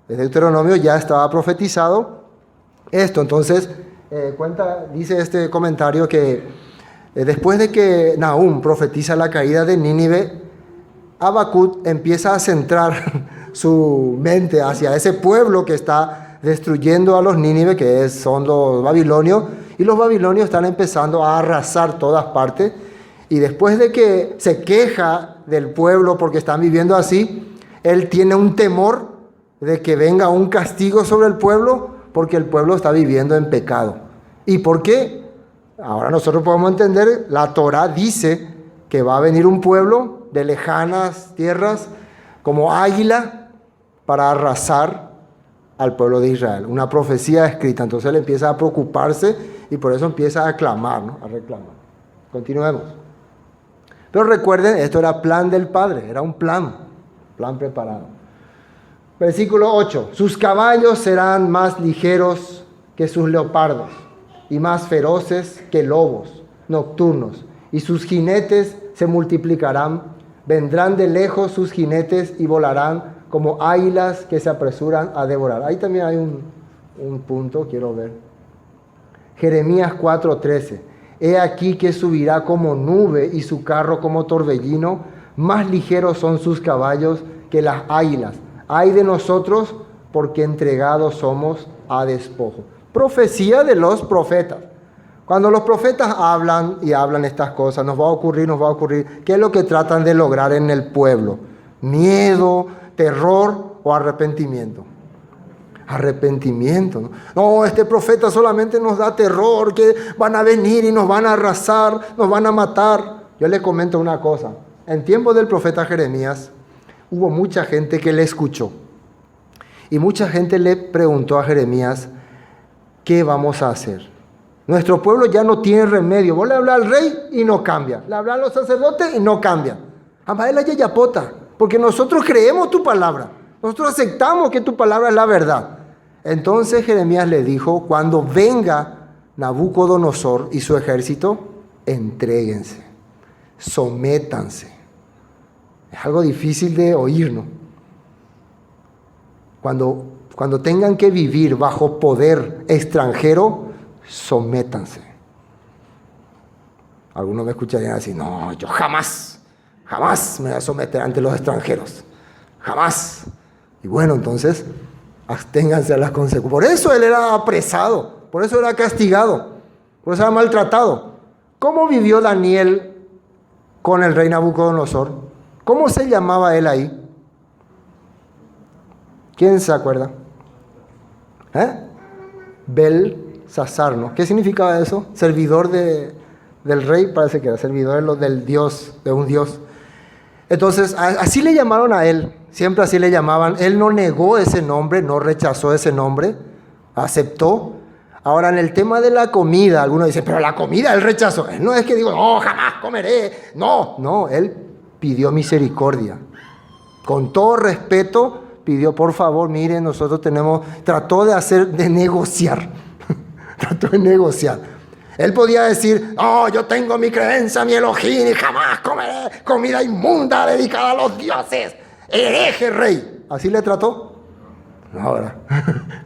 B: en Deuteronomio, ya estaba profetizado esto. Entonces dice este comentario que después de que Nahum profetiza la caída de Nínive, Habacuc empieza a centrar su mente hacia ese pueblo que está destruyendo a los Nínive, que son los babilonios, y los babilonios están empezando a arrasar todas partes. Y después de que se queja del pueblo porque están viviendo así, él tiene un temor de que venga un castigo sobre el pueblo porque el pueblo está viviendo en pecado. ¿Y por qué? Ahora nosotros podemos entender, la Torá dice que va a venir un pueblo de lejanas tierras como águila para arrasar al pueblo de Israel. Una profecía escrita. Entonces él empieza a preocuparse y por eso empieza a clamar, ¿no?, a reclamar. Continuemos. Pero recuerden, esto era plan del Padre, era un plan preparado. Versículo 8. Sus caballos serán más ligeros que sus leopardos y más feroces que lobos nocturnos, y sus jinetes se multiplicarán. Vendrán de lejos sus jinetes y volarán como águilas que se apresuran a devorar. Ahí también hay un punto, quiero ver. Jeremías 4:13. He aquí que subirá como nube y su carro como torbellino. Más ligeros son sus caballos que las águilas. Ay de nosotros, porque entregados somos a despojo. Profecía de los profetas. Cuando los profetas hablan estas cosas, nos va a ocurrir, ¿qué es lo que tratan de lograr en el pueblo? ¿Miedo, terror o arrepentimiento? Arrepentimiento, ¿no? No, este profeta solamente nos da terror, que van a venir y nos van a arrasar, nos van a matar. Yo le comento una cosa. En tiempo del profeta Jeremías, hubo mucha gente que le escuchó. Y mucha gente le preguntó a Jeremías, ¿qué vamos a hacer? Nuestro pueblo ya no tiene remedio. Vos le hablas al rey y no cambia. Le hablas a los sacerdotes y no cambia. Amaela Yayapota, porque nosotros creemos tu palabra. Nosotros aceptamos que tu palabra es la verdad. Entonces Jeremías le dijo, cuando venga Nabucodonosor y su ejército, entréguense, sométanse. Es algo difícil de oír, ¿no? Cuando tengan que vivir bajo poder extranjero, sométanse. Algunos me escucharían así, no, yo jamás me voy a someter ante los extranjeros, jamás. Y bueno, entonces, absténganse a las consecuencias. Por eso él era apresado, por eso era castigado, por eso era maltratado. ¿Cómo vivió Daniel con el rey Nabucodonosor? ¿Cómo se llamaba él ahí? ¿Quién se acuerda? Belsasar, ¿no? ¿Qué significaba eso? Servidor del rey, parece que era servidor del dios, de un dios. Entonces, así le llamaron a él, siempre así le llamaban. Él no negó ese nombre, no rechazó ese nombre, aceptó. Ahora, en el tema de la comida, algunos dicen, pero la comida él rechazó. No es que digo, no, jamás comeré. No, él pidió misericordia. Con todo respeto, pidió, por favor, miren, nosotros trató de negociar. Trató de negociar. Él podía decir, no, yo tengo mi creencia, mi Elohim, y jamás comeré comida inmunda dedicada a los dioses. Hereje, rey. ¿Así le trató? No, ahora.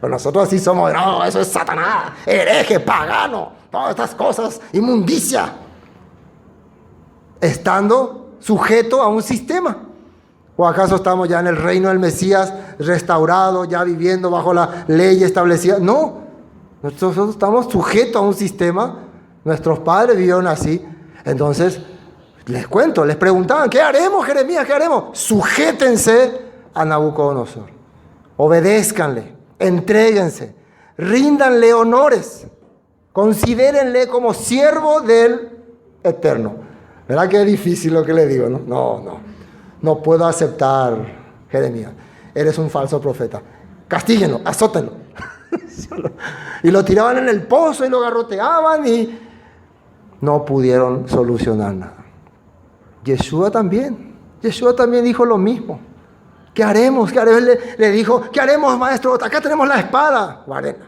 B: Pero nosotros así somos, no, eso es Satanás, hereje, pagano, todas estas cosas, inmundicia. Estando sujeto a un sistema. ¿O acaso estamos ya en el reino del Mesías, restaurado, ya viviendo bajo la ley establecida? No. Nosotros estamos sujetos a un sistema. Nuestros padres vivieron así. Entonces, les cuento, les preguntaban, ¿qué haremos, Jeremías? ¿Qué haremos? Sujétense a Nabucodonosor. Obedézcanle, entréguense, ríndanle honores. Considérenle como siervo del Eterno. ¿Verdad que es difícil lo que le digo, no? No puedo aceptar, Jeremías. Eres un falso profeta. Castíguenlo, azótenlo. Y lo tiraban en el pozo y lo garroteaban y no pudieron solucionar nada. Yeshua también dijo lo mismo. ¿Qué haremos? Le dijo, ¿qué haremos, maestro? Acá tenemos la espada. Guarena.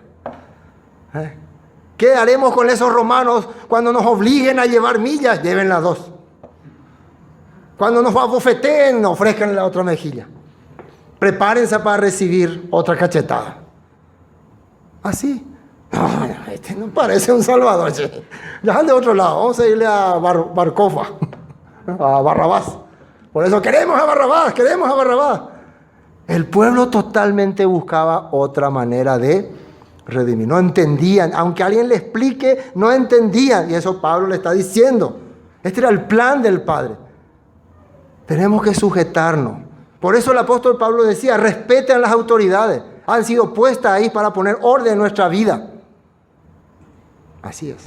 B: ¿Qué haremos con esos romanos cuando nos obliguen a llevar millas? Lleven las dos. Cuando nos abofeteen, ofrezcan la otra mejilla. Prepárense para recibir otra cachetada. Así. No, este no parece un salvador. Ya de otro lado. Vamos a irle a Barcofa, a Barrabás. Por eso queremos a Barrabás. El pueblo totalmente buscaba otra manera de redimir. No entendían. Aunque alguien le explique, no entendían. Y eso Pablo le está diciendo. Este era el plan del Padre. Tenemos que sujetarnos. Por eso el apóstol Pablo decía, respeten a las autoridades. Han sido puestas ahí para poner orden en nuestra vida. Así es.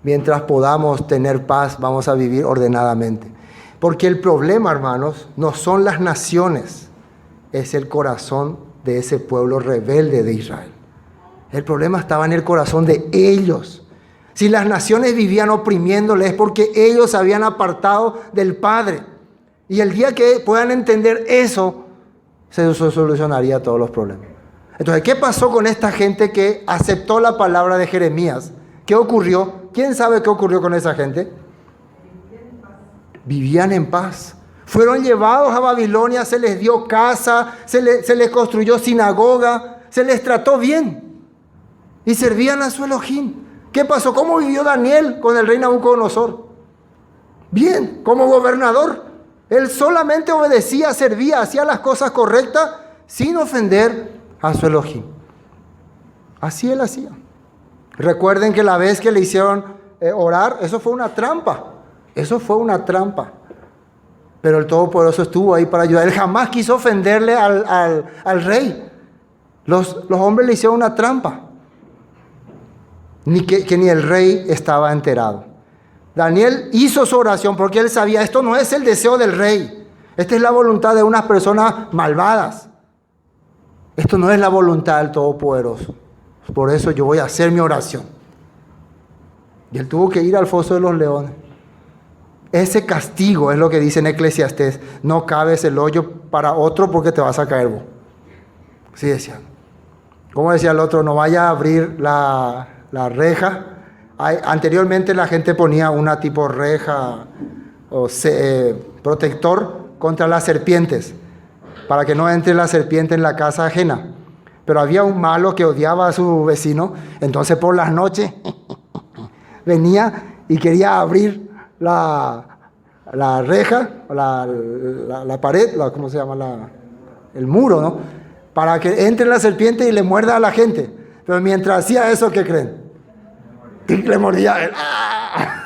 B: Mientras podamos tener paz, vamos a vivir ordenadamente. Porque el problema, hermanos, no son las naciones. Es el corazón de ese pueblo rebelde de Israel. El problema estaba en el corazón de ellos. Si las naciones vivían oprimiéndoles es porque ellos se habían apartado del Padre. Y el día que puedan entender eso, se solucionaría todos los problemas. Entonces, ¿qué pasó con esta gente que aceptó la palabra de Jeremías? ¿Qué ocurrió? ¿Quién sabe qué ocurrió con esa gente? Vivían en paz. Fueron llevados a Babilonia, se les dio casa, se les construyó sinagoga, se les trató bien. Y servían a su Elohim. ¿Qué pasó? ¿Cómo vivió Daniel con el rey Nabucodonosor? Bien, como gobernador. Él solamente obedecía, servía, hacía las cosas correctas sin ofender a su Elohim. Así él hacía. Recuerden que la vez que le hicieron orar, eso fue una trampa. Pero el Todopoderoso estuvo ahí para ayudar. Él jamás quiso ofenderle al rey. Los hombres le hicieron una trampa. Que ni el rey estaba enterado. Daniel hizo su oración porque él sabía, esto no es el deseo del rey. Esta es la voluntad de unas personas malvadas. Esto no es la voluntad del Todopoderoso. Por eso yo voy a hacer mi oración. Y él tuvo que ir al foso de los leones. Ese castigo es lo que dice en Eclesiastés. No cabes el hoyo para otro porque te vas a caer vos. Así decían. Como decía el otro, no vaya a abrir la reja. Anteriormente la gente ponía una tipo reja o protector contra las serpientes, para que no entre la serpiente en la casa ajena. Pero había un malo que odiaba a su vecino, entonces por las noches venía y quería abrir la reja, la pared, ¿cómo se llama? El muro, ¿no? Para que entre la serpiente y le muerda a la gente. Pero mientras hacía eso, ¿qué creen? Y le mordía a él. ¡Ah!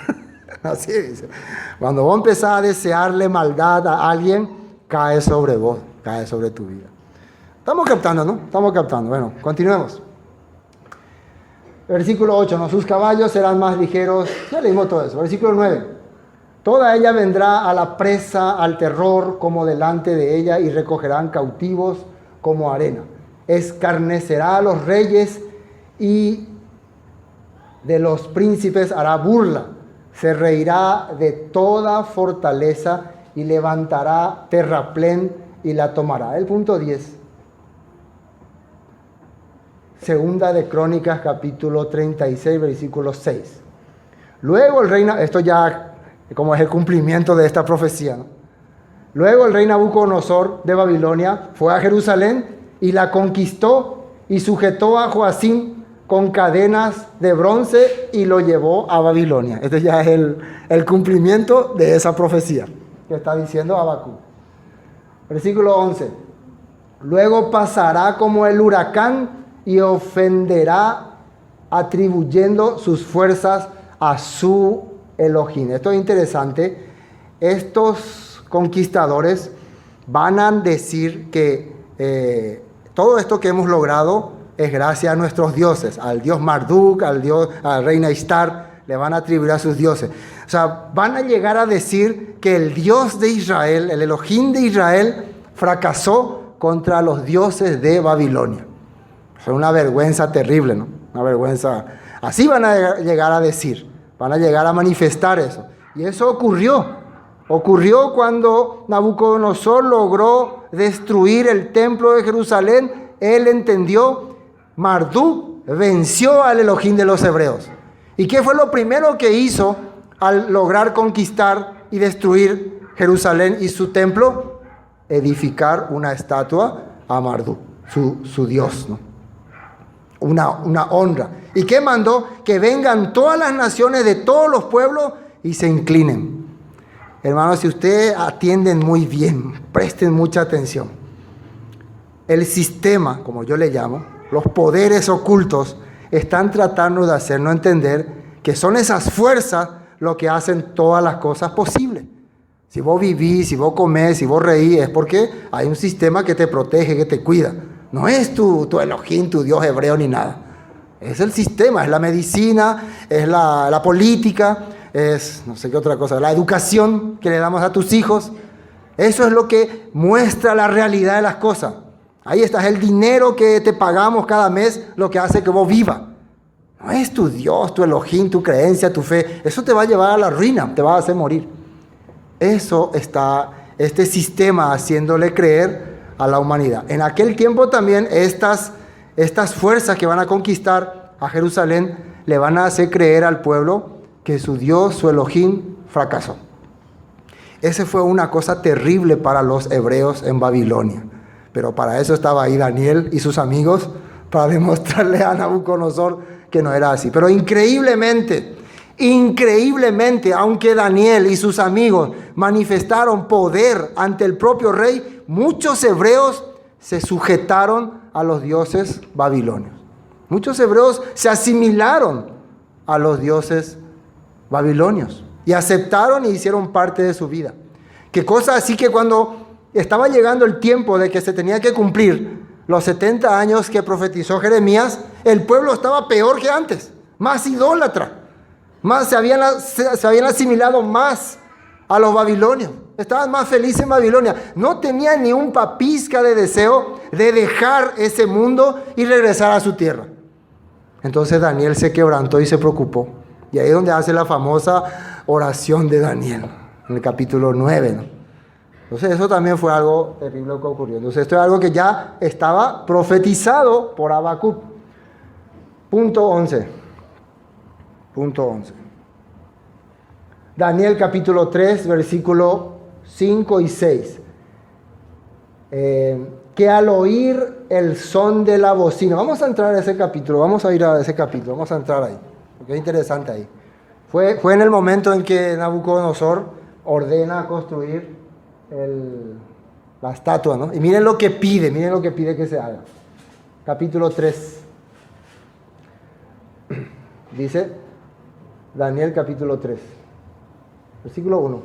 B: Así dice. Cuando vos empezás a desearle maldad a alguien, cae sobre vos, cae sobre tu vida. Estamos captando, ¿no? Estamos captando. Bueno, continuemos. Versículo 8, ¿no? Sus caballos serán más ligeros. Ya leímos todo eso. Versículo 9. Toda ella vendrá a la presa, al terror, como delante de ella, y recogerán cautivos como arena. Escarnecerá a los reyes y de los príncipes hará burla. Se reirá de toda fortaleza y levantará terraplén y la tomará. El punto 10. Segunda de Crónicas, capítulo 36, versículo 6. Luego el rey, esto ya como es el cumplimiento de esta profecía, ¿no? Luego el rey Nabucodonosor de Babilonia fue a Jerusalén y la conquistó y sujetó a Joacim con cadenas de bronce y lo llevó a Babilonia. Este ya es el cumplimiento de esa profecía que está diciendo Habacuc. Versículo 11. Luego pasará como el huracán y ofenderá atribuyendo sus fuerzas a su Elohim. Esto es interesante. Estos conquistadores van a decir que todo esto que hemos logrado es gracias a nuestros dioses, al dios Marduk, a la reina Ishtar, le van a atribuir a sus dioses. O sea, van a llegar a decir que el Dios de Israel, el Elohim de Israel, fracasó contra los dioses de Babilonia. Es una vergüenza terrible, ¿no? Una vergüenza. Así van a llegar a decir, van a llegar a manifestar eso. Y eso ocurrió cuando Nabucodonosor logró destruir el templo de Jerusalén. Él entendió, Marduk venció al Elohim de los hebreos. ¿Y qué fue lo primero que hizo al lograr conquistar y destruir Jerusalén y su templo? Edificar una estatua a Marduk, su dios, ¿no? Una honra. ¿Y qué mandó? Que vengan todas las naciones de todos los pueblos y se inclinen. Hermanos, si ustedes atienden muy bien, presten mucha atención. El sistema, como yo le llamo, los poderes ocultos, están tratando de hacernos entender que son esas fuerzas lo que hacen todas las cosas posibles. Si vos vivís, si vos comés, si vos reís, es porque hay un sistema que te protege, que te cuida. No es tu Elohim, tu Dios hebreo ni nada. Es el sistema, es la medicina, es la política, es no sé qué otra cosa, la educación que le damos a tus hijos. Eso es lo que muestra la realidad de las cosas. Ahí está, es el dinero que te pagamos cada mes lo que hace que vos vivas. No es tu Dios, tu Elohim, tu creencia, tu fe. Eso te va a llevar a la ruina, te va a hacer morir. Eso está este sistema haciéndole creer a la humanidad. En aquel tiempo también estas fuerzas que van a conquistar a Jerusalén le van a hacer creer al pueblo que su Dios, su Elohim, fracasó. Esa fue una cosa terrible para los hebreos en Babilonia. Pero para eso estaba ahí Daniel y sus amigos, para demostrarle a Nabucodonosor que no era así. Pero increíblemente, aunque Daniel y sus amigos manifestaron poder ante el propio rey, muchos hebreos se sujetaron a los dioses babilonios. Muchos hebreos se asimilaron a los dioses babilonios y aceptaron y hicieron parte de su vida. Qué cosa así que cuando estaba llegando el tiempo de que se tenía que cumplir los 70 años que profetizó Jeremías, el pueblo estaba peor que antes, más idólatra. Se habían asimilado más a los babilonios. Estaban más felices en Babilonia. No tenían ni un papizca de deseo de dejar ese mundo y regresar a su tierra. Entonces Daniel se quebrantó y se preocupó. Y ahí es donde hace la famosa oración de Daniel, en el capítulo 9, ¿no? Entonces eso también fue algo terrible que ocurrió. Entonces esto es algo que ya estaba profetizado por Habacuc. Punto 11. Daniel capítulo 3, versículo 5 y 6. Que al oír el son de la bocina, vamos a entrar a ese capítulo, vamos a ir a ese capítulo, vamos a entrar ahí, porque es interesante ahí. Fue en el momento en que Nabucodonosor ordena construir la estatua, ¿no? Y miren lo que pide que se haga. Capítulo 3. Dice Daniel capítulo 3, versículo 1.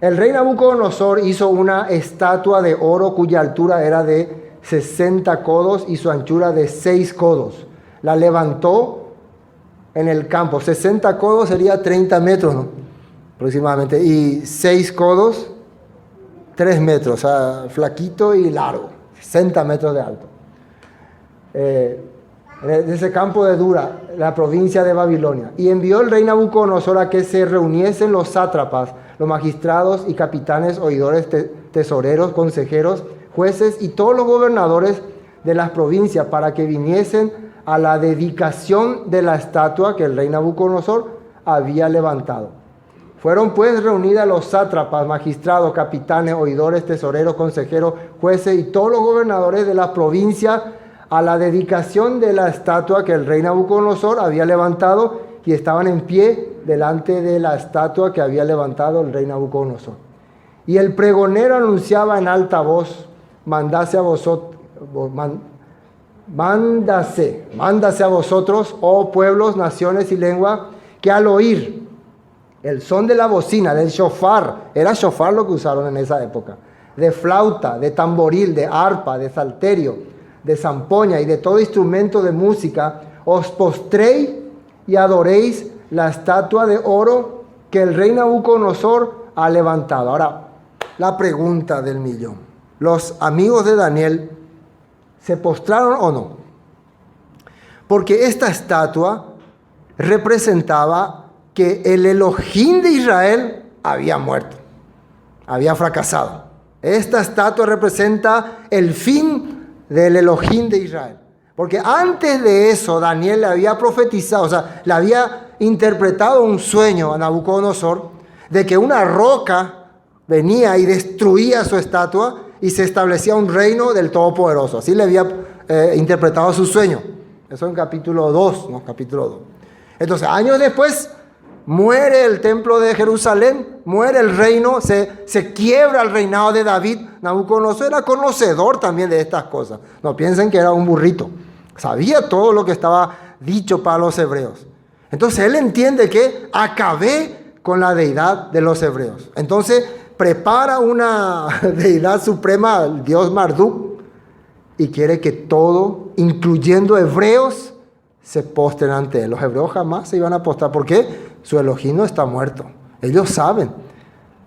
B: El rey Nabucodonosor hizo una estatua de oro cuya altura era de 60 codos y su anchura de 6 codos. La levantó en el campo. 60 codos sería 30 metros, ¿no? Aproximadamente. Y 6 codos, 3 metros. O sea, flaquito y largo. 60 metros de alto. De ese campo de Dura, la provincia de Babilonia. Y envió el rey Nabucodonosor a que se reuniesen los sátrapas, los magistrados y capitanes, oidores, tesoreros, consejeros, jueces y todos los gobernadores de las provincias para que viniesen a la dedicación de la estatua que el rey Nabucodonosor había levantado. Fueron pues reunidas los sátrapas, magistrados, capitanes, oidores, tesoreros, consejeros, jueces y todos los gobernadores de las provincias a la dedicación de la estatua que el rey Nabucodonosor había levantado, y estaban en pie delante de la estatua que había levantado el rey Nabucodonosor. Y el pregonero anunciaba en alta voz: mándase a vosotros, oh pueblos, naciones y lenguas, que al oír el son de la bocina, del shofar, era shofar lo que usaron en esa época, de flauta, de tamboril, de arpa, de salterio, de zampoña y de todo instrumento de música, os postréis y adoréis la estatua de oro que el rey Nabucodonosor ha levantado. Ahora, la pregunta del millón. ¿Los amigos de Daniel se postraron o no? Porque esta estatua representaba que el Elohim de Israel había muerto, había fracasado. Esta estatua representa el fin del Elohim de Israel. Porque antes de eso Daniel le había profetizado, o sea, le había interpretado un sueño a Nabucodonosor de que una roca venía y destruía su estatua y se establecía un reino del Todopoderoso. Así le había interpretado su sueño. Eso en capítulo 2, ¿no? Capítulo 2. Entonces, años después, muere el templo de Jerusalén, muere el reino, se quiebra el reinado de David. Nabucodonosor era conocedor también de estas cosas. No piensen que era un burrito. Sabía todo lo que estaba dicho para los hebreos. Entonces, él entiende que acabé con la deidad de los hebreos. Entonces, prepara una deidad suprema, el dios Marduk, y quiere que todo, incluyendo hebreos, se postren ante él. Los hebreos jamás se iban a postrar. ¿Por qué? Su Elohim no está muerto. Ellos saben.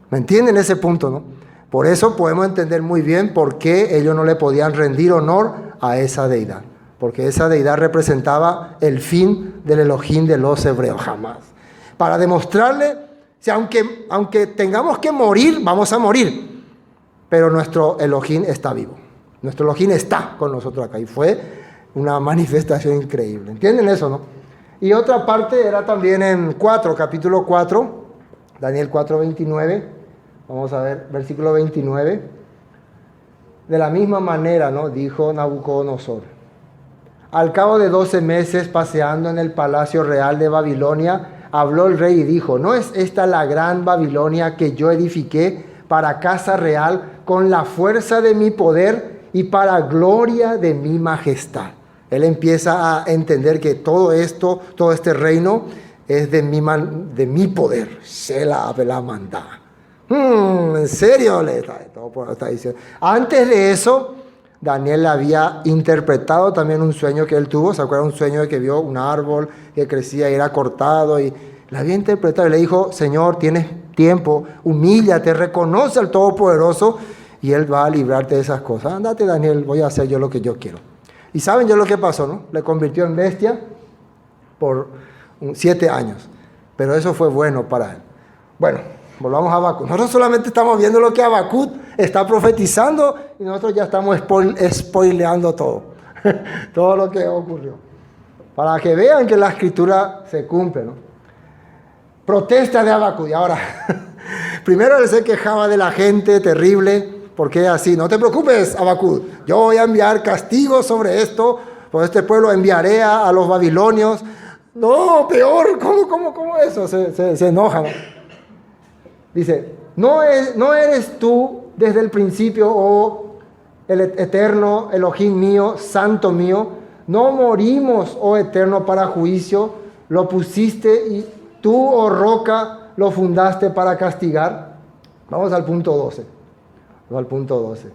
B: ¿Me entienden ese punto, no? Por eso podemos entender muy bien por qué ellos no le podían rendir honor a esa deidad. Porque esa deidad representaba el fin del Elohim de los hebreos. Jamás. Para demostrarle, si aunque tengamos que morir, vamos a morir. Pero nuestro Elohim está vivo. Nuestro Elohim está con nosotros acá. Y fue una manifestación increíble. ¿Entienden eso, no? Y otra parte era también en capítulo 4, Daniel 4, 29. Vamos a ver, versículo 29. De la misma manera, ¿no? Dijo Nabucodonosor. Al cabo de 12 meses, paseando en el palacio real de Babilonia, habló el rey y dijo: ¿no es esta la gran Babilonia que yo edifiqué para casa real con la fuerza de mi poder y para gloria de mi majestad? Él empieza a entender que todo esto, todo este reino es de mi poder. Shela Belamanda. ¿En serio? Le está diciendo. Antes de eso, Daniel había interpretado también un sueño que él tuvo. ¿Se acuerdan? Un sueño de que vio un árbol que crecía y era cortado. Y le había interpretado y le dijo: Señor, tienes tiempo, humíllate, reconoce al Todopoderoso y Él va a librarte de esas cosas. Ándate, Daniel, voy a hacer yo lo que yo quiero. Y saben yo lo que pasó, ¿no? Le convirtió en bestia por 7 años. Pero eso fue bueno para él. Bueno, volvamos a Habacuc. Nosotros solamente estamos viendo lo que Habacuc está profetizando y nosotros ya estamos spoileando todo. Todo lo que ocurrió. Para que vean que la escritura se cumple, ¿no? Protesta de Habacuc. Y ahora, primero él se quejaba de la gente terrible. ¿Por qué así? No te preocupes, Habacuc. Yo voy a enviar castigo sobre esto. Por este pueblo enviaré a los babilonios. No, peor. ¿Cómo eso? Se enoja, ¿no? Dice: ¿no eres tú desde el principio, oh el eterno Elohim mío, santo mío? No morimos, oh eterno, para juicio. Lo pusiste y tú, oh roca, lo fundaste para castigar. Vamos al punto 12. Al punto 12.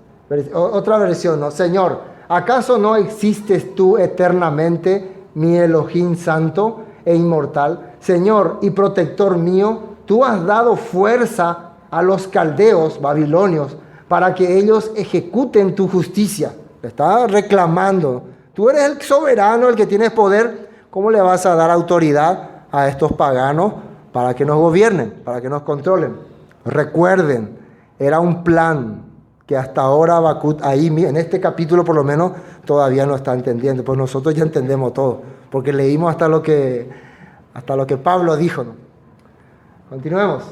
B: Otra versión, ¿no? Señor, ¿acaso no existes tú eternamente, mi Elohim santo e inmortal? Señor y protector mío, tú has dado fuerza a los caldeos babilonios para que ellos ejecuten tu justicia. Le está reclamando. Tú eres el soberano, el que tienes poder. ¿Cómo le vas a dar autoridad a estos paganos para que nos gobiernen, para que nos controlen? Recuerden, era un plan que hasta ahora Habacuc, ahí en este capítulo por lo menos, todavía no está entendiendo. Pues nosotros ya entendemos todo, porque leímos hasta lo que Pablo dijo, ¿no? Continuemos.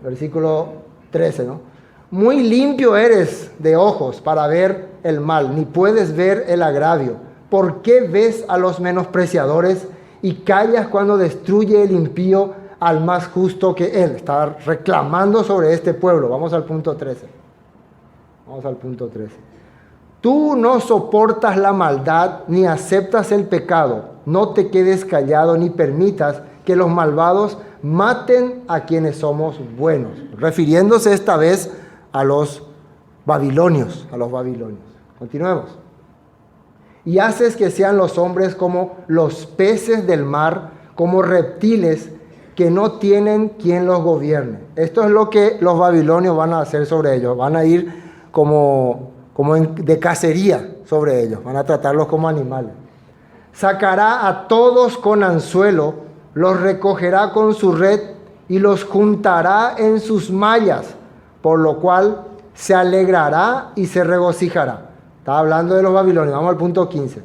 B: Versículo 13, ¿no? Muy limpio eres de ojos para ver el mal, ni puedes ver el agravio. ¿Por qué ves a los menospreciadores y callas cuando destruye el impío al más justo que él? Está reclamando sobre este pueblo. Vamos al punto 13. Tú no soportas la maldad ni aceptas el pecado. No te quedes callado ni permitas que los malvados maten a quienes somos buenos. Refiriéndose esta vez a los babilonios. Continuemos. Y haces que sean los hombres como los peces del mar, como reptiles que no tienen quien los gobierne. Esto es lo que los babilonios van a hacer sobre ellos. Van a ir de cacería sobre ellos. Van a tratarlos como animales. Sacará a todos con anzuelo, los recogerá con su red y los juntará en sus mallas, por lo cual se alegrará y se regocijará. Estaba hablando de los babilonios. Vamos al punto 15.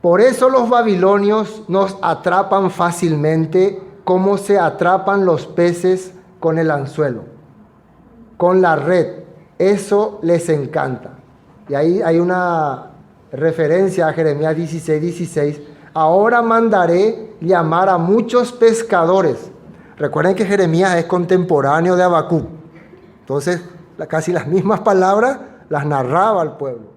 B: Por eso los babilonios nos atrapan fácilmente, como se atrapan los peces con el anzuelo, con la red. Eso les encanta. Y ahí hay una referencia a Jeremías 16:16. Ahora mandaré llamar a muchos pescadores. Recuerden que Jeremías es contemporáneo de Habacuc. Entonces, casi las mismas palabras las narraba al pueblo.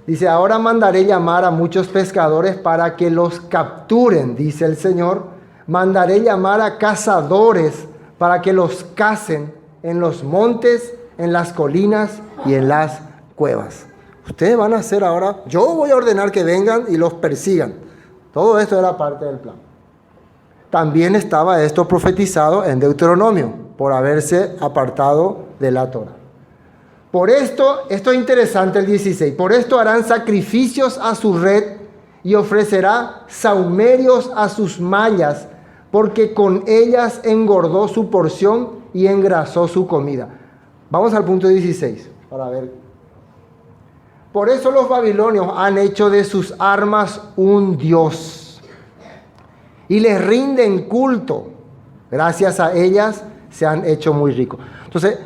B: Dice, ahora mandaré llamar a muchos pescadores para que los capturen, dice el Señor. Mandaré llamar a cazadores para que los cacen en los montes, en las colinas y en las cuevas. Ustedes van a hacer ahora, yo voy a ordenar que vengan y los persigan. Todo esto era parte del plan. También estaba esto profetizado en Deuteronomio, por haberse apartado de la Torá. Por esto es interesante el 16, por esto harán sacrificios a su red y ofrecerá sahumerios a sus mallas, porque con ellas engordó su porción y engrasó su comida. Vamos al punto 16 para ver. Por eso los babilonios han hecho de sus armas un dios y les rinden culto. Gracias a ellas se han hecho muy ricos. Entonces,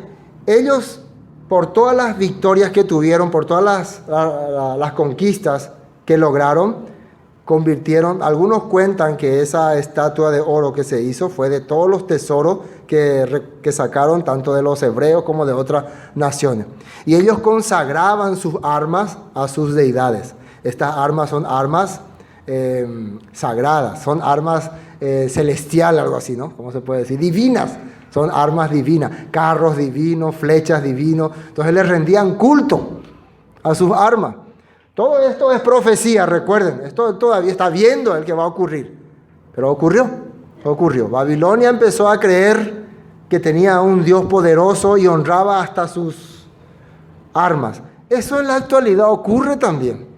B: ellos, por todas las victorias que tuvieron, por todas las conquistas que lograron, convirtieron, algunos cuentan que esa estatua de oro que se hizo fue de todos los tesoros que sacaron tanto de los hebreos como de otras naciones. Y ellos consagraban sus armas a sus deidades. Estas armas son armas sagradas, son armas celestiales, algo así, ¿no? ¿Cómo se puede decir? Divinas. Son armas divinas, carros divinos, flechas divinos. Entonces les rendían culto a sus armas. Todo esto es profecía, recuerden. Esto todavía está viendo el que va a ocurrir. Pero ocurrió. Babilonia empezó a creer que tenía un Dios poderoso y honraba hasta sus armas. Eso en la actualidad ocurre también.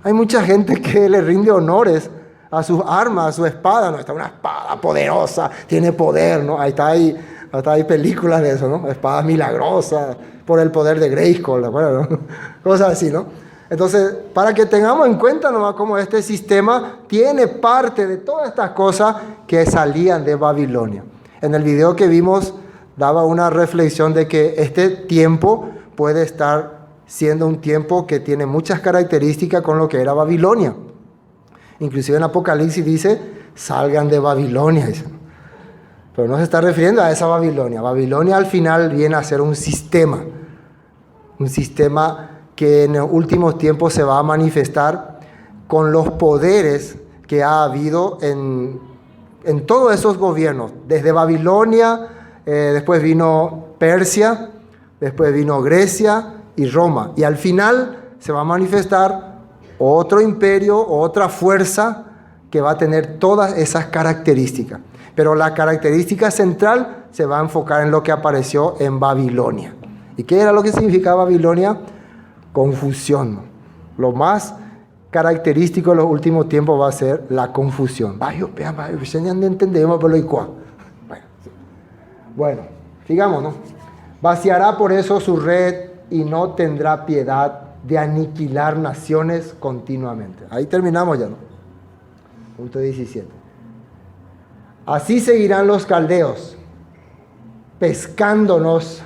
B: Hay mucha gente que le rinde honores a sus armas, a su espada. No, está una espada poderosa, tiene poder, ¿no? Hasta hay películas de eso, ¿no? Espadas milagrosas por el poder de Grayskull, ¿de acuerdo? ¿No? Cosas así, ¿no? Entonces, para que tengamos en cuenta nomás cómo este sistema tiene parte de todas estas cosas que salían de Babilonia. En el video que vimos daba una reflexión de que este tiempo puede estar siendo un tiempo que tiene muchas características con lo que era Babilonia. Inclusive en Apocalipsis dice, salgan de Babilonia. Pero no se está refiriendo a esa Babilonia. Babilonia al final viene a ser un sistema que en los últimos tiempos se va a manifestar con los poderes que ha habido en todos esos gobiernos. Desde Babilonia, después vino Persia, después vino Grecia y Roma. Y al final se va a manifestar otro imperio, otra fuerza que va a tener todas esas características. Pero la característica central se va a enfocar en lo que apareció en Babilonia. ¿Y qué era lo que significaba Babilonia? Confusión. Lo más característico en los últimos tiempos va a ser la confusión. Bueno, sigamos, ¿no? Vaciará por eso su red y no tendrá piedad de aniquilar naciones continuamente. Ahí terminamos ya, ¿no? Punto 17. Así seguirán los caldeos, pescándonos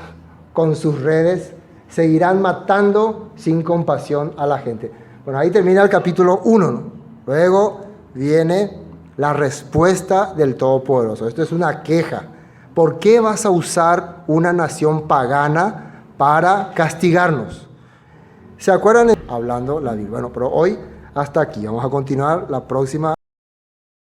B: con sus redes, seguirán matando sin compasión a la gente. Bueno, ahí termina el capítulo 1, ¿no? Luego viene la respuesta del Todopoderoso. Esto es una queja. ¿Por qué vas a usar una nación pagana para castigarnos? ¿Se acuerdan? Hablando la Biblia. Bueno, pero hoy hasta aquí. Vamos a continuar la próxima